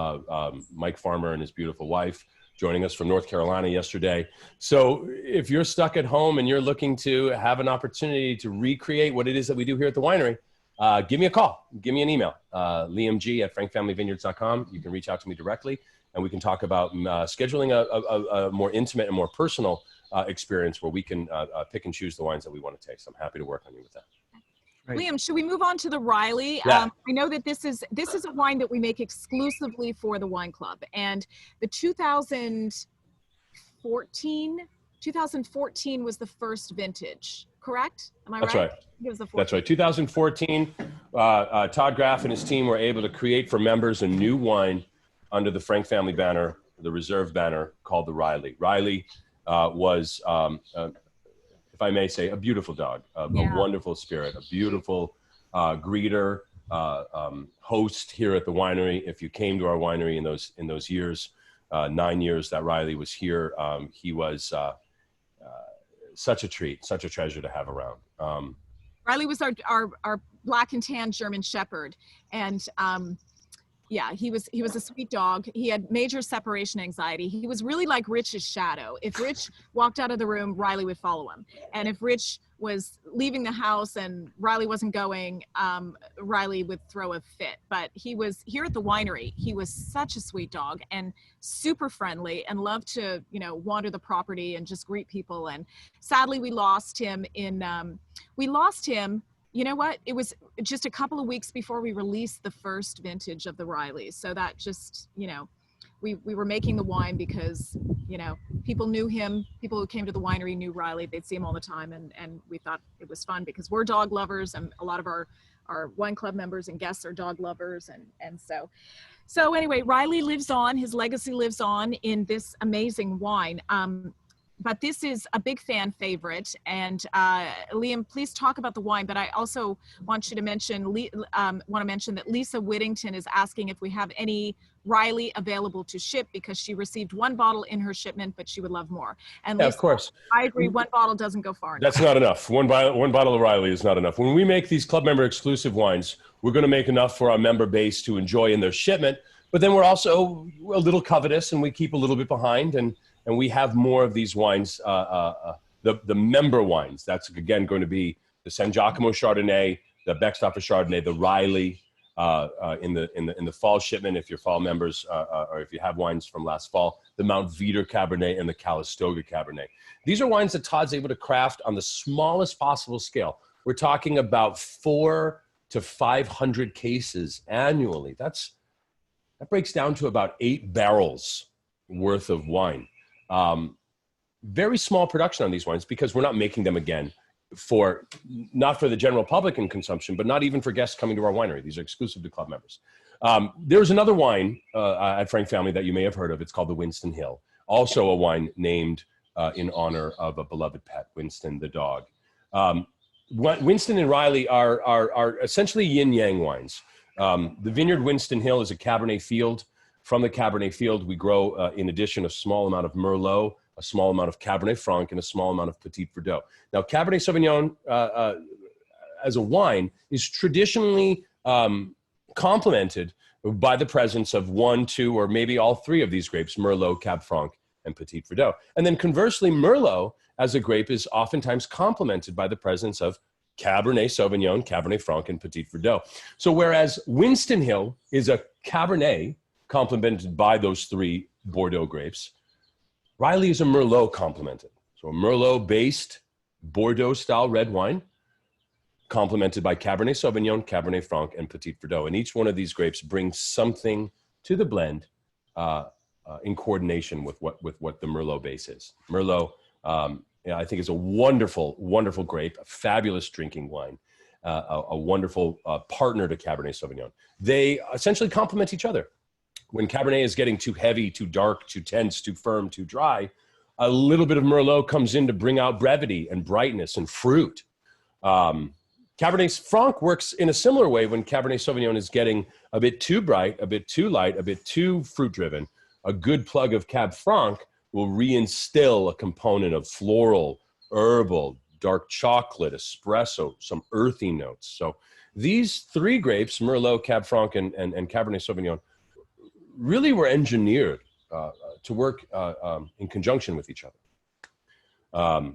Mike Farmer and his beautiful wife, joining us from North Carolina yesterday. So if you're stuck at home and you're looking to have an opportunity to recreate what it is that we do here at the winery, give me a call, give me an email, liamg@frankfamilyvineyards.com. You can reach out to me directly and we can talk about scheduling a more intimate and more personal experience where we can pick and choose the wines that we want to taste. I'm happy to work on you with that. Right. Liam, should we move on to the Riley? Yeah. I know that this is a wine that we make exclusively for the wine club, and the 2014 was the first vintage, correct? Am I That's right? right. It was the That's right. 2014, Todd Graff and his team were able to create for members a new wine under the Frank family banner, the Reserve banner, called the Riley. Riley was, if I may say, a beautiful dog, a wonderful spirit, a beautiful greeter, host here at the winery. If you came to our winery in those years, 9 years that Riley was here, he was such a treat, such a treasure to have around. Riley was our black and tan German Shepherd, and yeah, he was a sweet dog. He had major separation anxiety. He was really like Rich's shadow. If Rich walked out of the room, Riley would follow him. And if Rich was leaving the house and Riley wasn't going, Riley would throw a fit. But he was here at the winery. He was such a sweet dog and super friendly and loved to, wander the property and just greet people. And sadly, we lost him you know what? It was just a couple of weeks before we released the first vintage of the Rileys. So that just, we were making the wine because, people knew him. People who came to the winery knew Riley. They'd see him all the time. And we thought it was fun because we're dog lovers and a lot of our wine club members and guests are dog lovers. And so anyway, Riley lives on, his legacy lives on in this amazing wine. But this is a big fan favorite. And Liam, please talk about the wine. But I also want you to mention, that Lisa Whittington is asking if we have any Riley available to ship because she received 1 bottle in her shipment, but she would love more. And Yeah, Lisa, of course. I agree, 1 bottle doesn't go far enough. That's not enough. One bottle of Riley is not enough. When we make these club member exclusive wines, we're going to make enough for our member base to enjoy in their shipment. But then we're also a little covetous and we keep a little bit behind and we have more of these wines, the member wines. That's, again, going to be the San Giacomo Chardonnay, the Beckstoffer Chardonnay, the Riley in the fall shipment, if you're fall members, or if you have wines from last fall, the Mount Veeder Cabernet and the Calistoga Cabernet. These are wines that Todd's able to craft on the smallest possible scale. We're talking about 400 to 500 cases annually. That breaks down to about 8 barrels worth of wine. Very small production on these wines because we're not making them again not for the general public in consumption, but not even for guests coming to our winery. These are exclusive to club members. There's another wine at Frank Family that you may have heard of. It's called the Winston Hill. Also a wine named in honor of a beloved pet, Winston the dog. Winston and Riley are essentially yin-yang wines. The vineyard Winston Hill is a Cabernet field. From the Cabernet field, we grow, in addition, a small amount of Merlot, a small amount of Cabernet Franc, and a small amount of Petit Verdot. Now, Cabernet Sauvignon, as a wine, is traditionally complemented by the presence of one, two, or maybe all three of these grapes, Merlot, Cab Franc, and Petit Verdot. And then conversely, Merlot as a grape is oftentimes complemented by the presence of Cabernet Sauvignon, Cabernet Franc, and Petit Verdot. So whereas Winston Hill is a Cabernet complemented by those three Bordeaux grapes, Riley is a Merlot complemented. So a Merlot-based Bordeaux-style red wine complemented by Cabernet Sauvignon, Cabernet Franc, and Petit Verdot. And each one of these grapes brings something to the blend in coordination with what the Merlot base is. Merlot, I think, is a wonderful, wonderful grape, a fabulous drinking wine, a wonderful partner to Cabernet Sauvignon. They essentially complement each other. When Cabernet is getting too heavy, too dark, too tense, too firm, too dry, a little bit of Merlot comes in to bring out brevity and brightness and fruit. Cabernet Franc works in a similar way when Cabernet Sauvignon is getting a bit too bright, a bit too light, a bit too fruit-driven. A good plug of Cab Franc will reinstill a component of floral, herbal, dark chocolate, espresso, some earthy notes. So these three grapes, Merlot, Cab Franc, and Cabernet Sauvignon, really were engineered to work in conjunction with each other.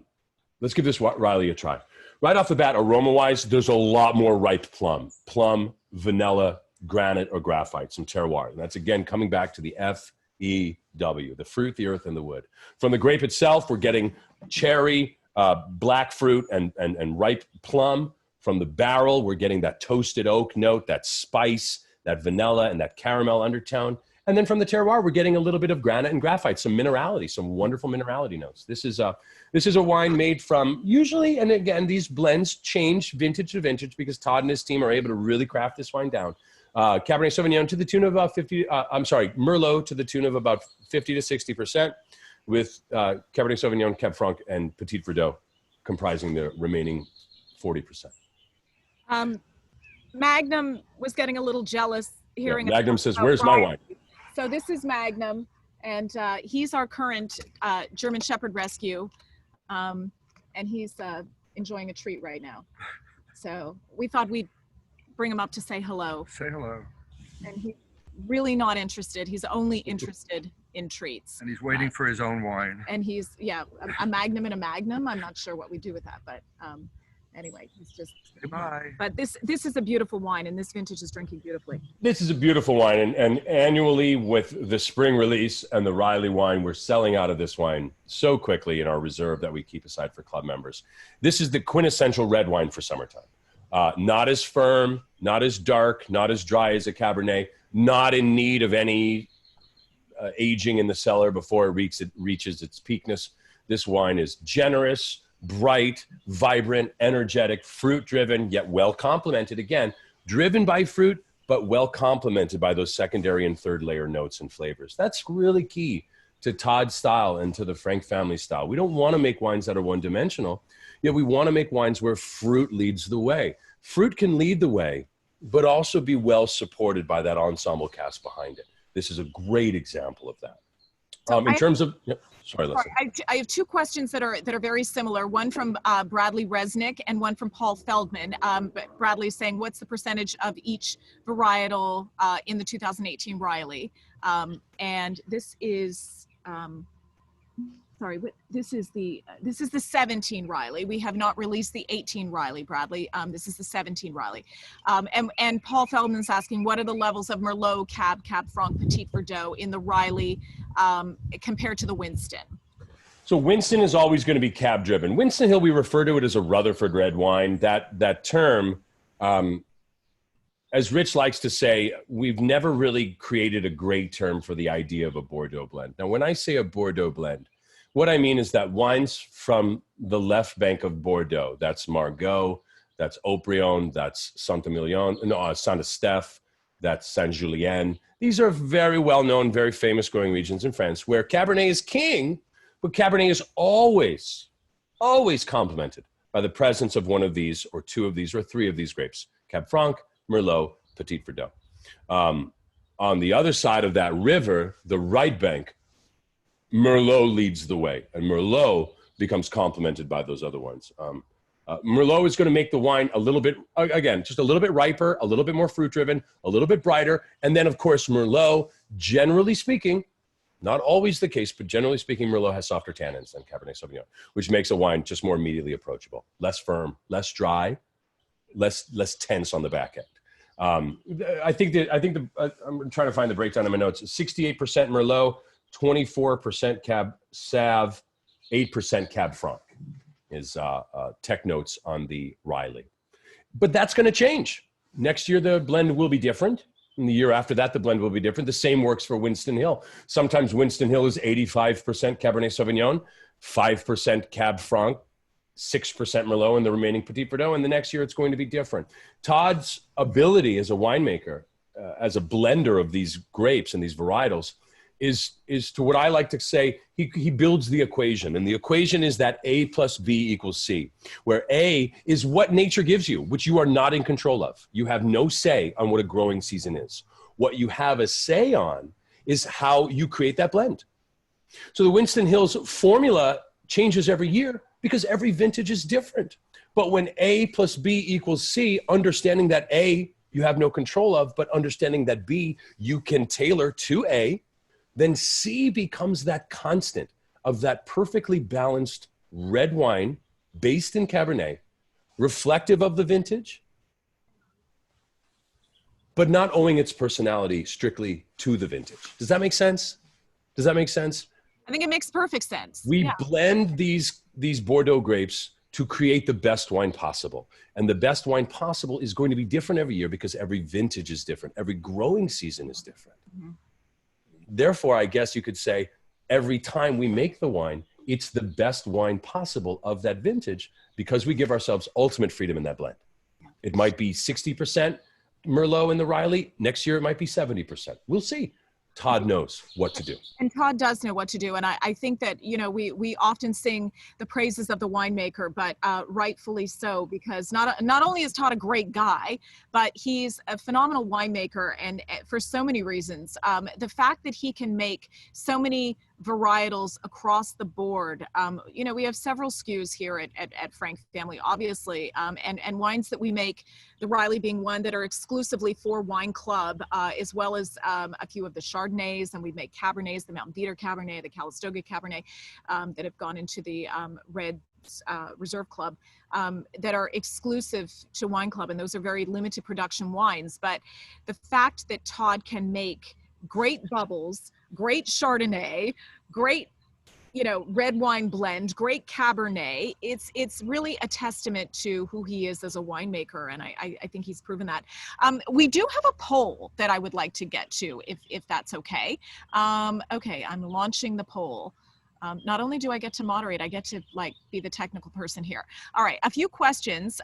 Let's give this Riley a try. Right off the bat, aroma-wise, there's a lot more ripe plum, vanilla, granite, or graphite, some terroir. And that's, again, coming back to the FEW, the fruit, the earth, and the wood. From the grape itself, we're getting cherry, black fruit, and ripe plum. From the barrel, we're getting that toasted oak note, that spice, that vanilla, and that caramel undertone. And then from the terroir, we're getting a little bit of granite and graphite, some minerality, some wonderful minerality notes. This is a wine made from usually, and again, these blends change vintage to vintage because Todd and his team are able to really craft this wine down. Cabernet Sauvignon to the tune of about Merlot to the tune of about 50 to 60%, with Cabernet Sauvignon, Cab Franc, and Petit Verdot comprising the remaining 40%. Magnum was getting a little jealous hearing. Yeah, Magnum says, "Where's my wine?" So this is Magnum, and he's our current German Shepherd rescue, and he's enjoying a treat right now. So we thought we'd bring him up to say hello. Say hello. And he's really not interested. He's only interested in treats. And he's waiting for his own wine. And he's, a Magnum and a Magnum. I'm not sure what we do with that, but anyway, he's just. Goodbye. But this is a beautiful wine, and this vintage is drinking beautifully. This is a beautiful wine, and annually with the spring release and the Riley wine, we're selling out of this wine so quickly in our reserve that we keep aside for club members. This is the quintessential red wine for summertime. Not as firm, not as dark, not as dry as a Cabernet, not in need of any aging in the cellar before it reaches its peakness. This wine is generous, bright, vibrant, energetic, fruit-driven, yet well complemented. Again, driven by fruit, but well complemented by those secondary and third layer notes and flavors. That's really key to Todd's style and to the Frank family style. We don't want to make wines that are one-dimensional, yet we want to make wines where fruit leads the way. Fruit can lead the way, but also be well supported by that ensemble cast behind it. This is a great example of that. In terms of, sorry, Leslie. I have two questions that are very similar. One from Bradley Resnick and one from Paul Feldman. Bradley is saying, what's the percentage of each varietal in the 2018 Riley? And this is, this is the 17 Riley. We have not released the 18 Riley, Bradley. This is the 17 Riley. And Paul Feldman's asking, what are the levels of Merlot, Cab Franc, Petit Verdot in the Riley compared to the Winston? So Winston is always going to be cab driven. Winston Hill, we refer to it as a Rutherford red wine. That term, as Rich likes to say, we've never really created a great term for the idea of a Bordeaux blend. Now, when I say a Bordeaux blend, what I mean is that wines from the left bank of Bordeaux, that's Margaux, that's Haut-Brion, that's Saint-Estèphe, that's Saint-Julien. These are very well-known, very famous growing regions in France where Cabernet is king, but Cabernet is always complemented by the presence of one of these, or two of these, or three of these grapes: Cab Franc, Merlot, Petit Verdot. On the other side of that river, the right bank, Merlot leads the way, and Merlot becomes complemented by those other ones. Merlot is going to make the wine a little bit, again, just a little bit riper, a little bit more fruit-driven, a little bit brighter. And then, of course, Merlot, generally speaking, not always the case, but generally speaking, Merlot has softer tannins than Cabernet Sauvignon, which makes a wine just more immediately approachable, less firm, less dry, less tense on the back end. I'm trying to find the breakdown in my notes. 68% Merlot, 24% Cab Sav, 8% Cab Franc is tech notes on the Riley. But that's going to change. Next year, the blend will be different. And the year after that, the blend will be different. The same works for Winston Hill. Sometimes Winston Hill is 85% Cabernet Sauvignon, 5% Cab Franc, 6% Merlot, and the remaining Petit Verdot. And the next year, it's going to be different. Todd's ability as a winemaker, as a blender of these grapes and these varietals, is to what I like to say, he builds the equation. And the equation is that A plus B equals C, where A is what nature gives you, which you are not in control of. You have no say on what a growing season is. What you have a say on is how you create that blend. So the Winston Hill's formula changes every year because every vintage is different. But when A plus B equals C, understanding that A you have no control of, but understanding that B you can tailor to A, then C becomes that constant of that perfectly balanced red wine based in Cabernet, reflective of the vintage, but not owing its personality strictly to the vintage. Does that make sense? Does that make sense? I think it makes perfect sense. We blend these Bordeaux grapes to create the best wine possible. And the best wine possible is going to be different every year because every vintage is different. Every growing season is different. Mm-hmm. Therefore, I guess you could say every time we make the wine, it's the best wine possible of that vintage because we give ourselves ultimate freedom in that blend. It might be 60% Merlot in the Riley. Next year, it might be 70%. We'll see. Todd knows what to do. And Todd does know what to do. And I think that, you know, we often sing the praises of the winemaker, but rightfully so, because not only is Todd a great guy, but he's a phenomenal winemaker. And for so many reasons, the fact that he can make so many varietals across the board. You know, we have several SKUs here at Frank Family, obviously, and wines that we make, the Riley being one, that are exclusively for Wine Club, as well as a few of the Chardonnays, and we make Cabernets, the Mountain Beater Cabernet, the Calistoga Cabernet, that have gone into the Red Reserve Club, that are exclusive to Wine Club, and those are very limited production wines. But the fact that Todd can make great bubbles, great Chardonnay, great, you know, red wine blend, great Cabernet, it's really a testament to who he is as a winemaker, and I think he's proven that. We do have a poll that I would like to get to, if that's okay. Okay, I'm launching the poll. Not only do I get to moderate, I get to be the technical person here. All right, a few questions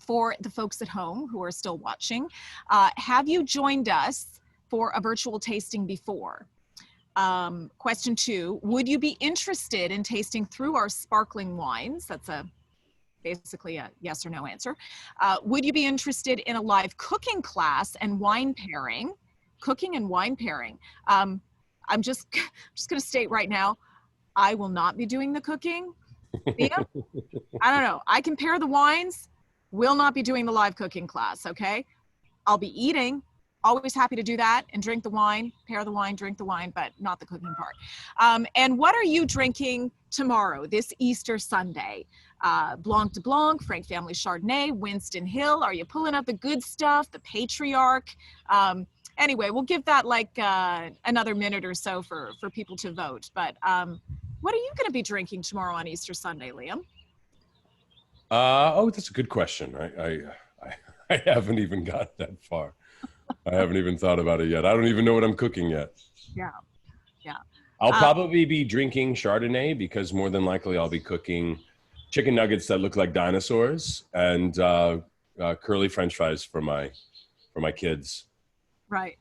for the folks at home who are still watching. Have you joined us for a virtual tasting before? Question 2, would you be interested in tasting through our sparkling wines? That's basically a yes or no answer. Would you be interested in a live cooking class and wine pairing? Cooking and wine pairing. I'm just going to state right now, I will not be doing the cooking. Mia? I don't know. I can pair the wines, will not be doing the live cooking class, okay? I'll be eating. Always happy to do that and drink the wine, pair the wine, drink the wine, but not the cooking part. And what are you drinking tomorrow, this Easter Sunday? Blanc de Blanc, Frank Family Chardonnay, Winston Hill. Are you pulling up the good stuff, the Patriarch? Anyway, we'll give that another minute or so for people to vote. But what are you going to be drinking tomorrow on Easter Sunday, Liam? Oh, that's a good question. I haven't even got that far. I haven't even thought about it yet. I don't even know what I'm cooking yet. Yeah. I'll probably be drinking Chardonnay because more than likely I'll be cooking chicken nuggets that look like dinosaurs and curly French fries for my kids. Right.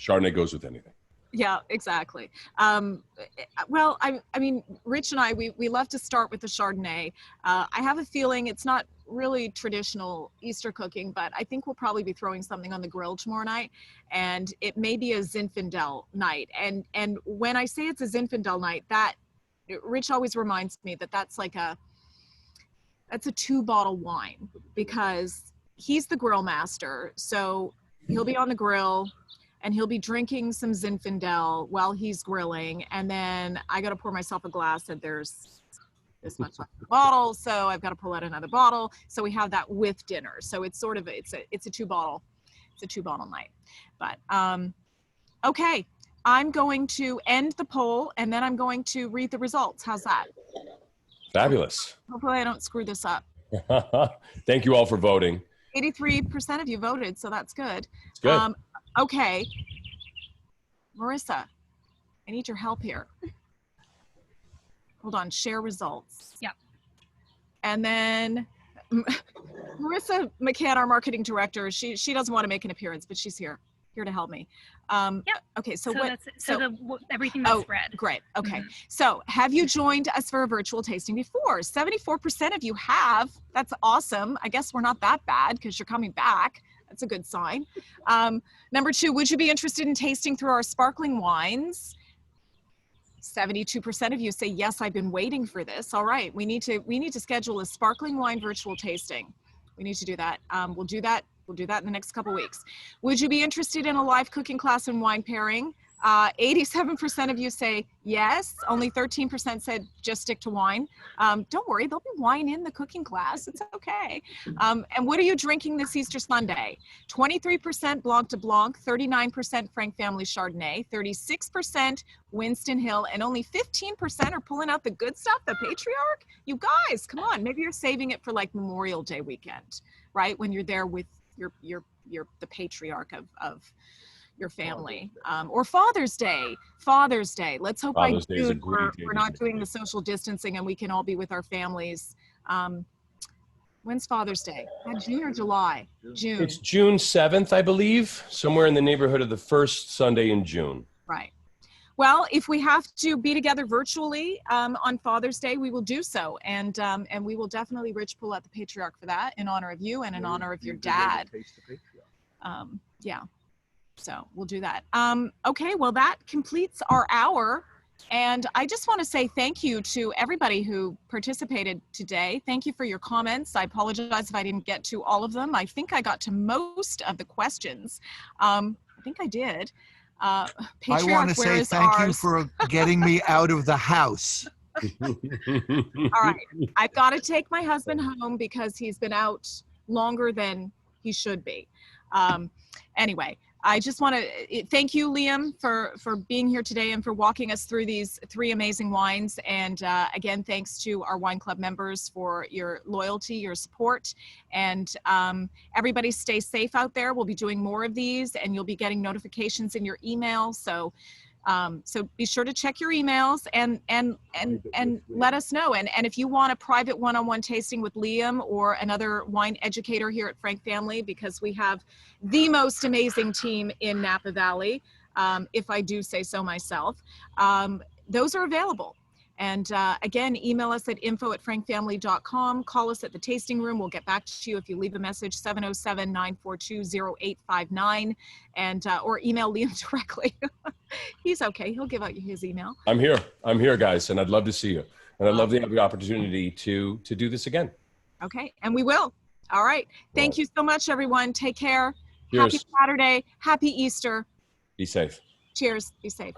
Chardonnay goes with anything. Yeah, exactly. Well, I mean, Rich and I, we love to start with the Chardonnay. I have a feeling it's not really traditional Easter cooking, but I think we'll probably be throwing something on the grill tomorrow night, and it may be a Zinfandel night. And when I say it's a Zinfandel night, that Rich always reminds me that that's a 2-bottle wine, because he's the grill master. So he'll be on the grill and he'll be drinking some Zinfandel while he's grilling. And then I got to pour myself a glass, and there's this much left in the bottle. So I've got to pull out another bottle. So we have that with dinner. So it's sort of, it's a 2-bottle night. But, okay. I'm going to end the poll, and then I'm going to read the results. How's that? Fabulous. Hopefully I don't screw this up. Thank you all for voting. 83% of you voted, so that's good. It's good. Okay, Marissa, I need your help here. Hold on, share results. Yep. And then Marissa McCann, our marketing director, she doesn't want to make an appearance, but she's here to help me. Yep. Okay, so everything that's spread. Great. Okay. So have you joined us for a virtual tasting before? 74% of you have. That's awesome. I guess we're not that bad because you're coming back. That's a good sign. Number 2, would you be interested in tasting through our sparkling wines? 72% of you say, yes, I've been waiting for this. All right. We need to schedule a sparkling wine virtual tasting. We need to do that. We'll do that in the next couple weeks. Would you be interested in a live cooking class and wine pairing? 87% of you say yes. Only 13% said just stick to wine. Don't worry, there'll be wine in the cooking class. It's okay. And what are you drinking this Easter Sunday? 23% Blanc de Blanc, 39% Frank Family Chardonnay, 36% Winston Hill, and only 15% are pulling out the good stuff, the Patriarch. You guys, come on. Maybe you're saving it for like Memorial Day weekend, right? When you're there with the patriarch of your family, or Father's Day. Let's hope by June we're not doing the social distancing and we can all be with our families. When's Father's Day? June or July? June. It's June 7th, I believe, somewhere in the neighborhood of the first Sunday in June. Right. Well, if we have to be together virtually on Father's Day, we will do so. And we will definitely, Rich, pull out the Patriarch for that in honor of you and in honor of your dad. Yeah. So we'll do that. Okay, well, that completes our hour. And I just want to say thank you to everybody who participated today. Thank you for your comments. I apologize if I didn't get to all of them. I think I got to most of the questions. I think I did. I want to say thank you for getting me out of the house. All right. I've got to take my husband home because he's been out longer than he should be. Anyway, I just want to thank you, Liam, for being here today and for walking us through these 3 amazing wines. And again, thanks to our wine club members for your loyalty, your support. And everybody stay safe out there. We'll be doing more of these and you'll be getting notifications in your email. So be sure to check your emails and let us know. And if you want a private one-on-one tasting with Liam or another wine educator here at Frank Family, because we have the most amazing team in Napa Valley, if I do say so myself, those are available. And again, email us at info@frankfamily.com. Call us at the tasting room. We'll get back to you if you leave a message, 707-942-0859, and or email Liam directly. He's okay. He'll give out his email. I'm here, guys, and I'd love to see you. And I'd love to have the opportunity to do this again. Okay, and we will. All right. Thank you so much, everyone. Take care. Cheers. Happy Saturday. Happy Easter. Be safe. Cheers. Be safe.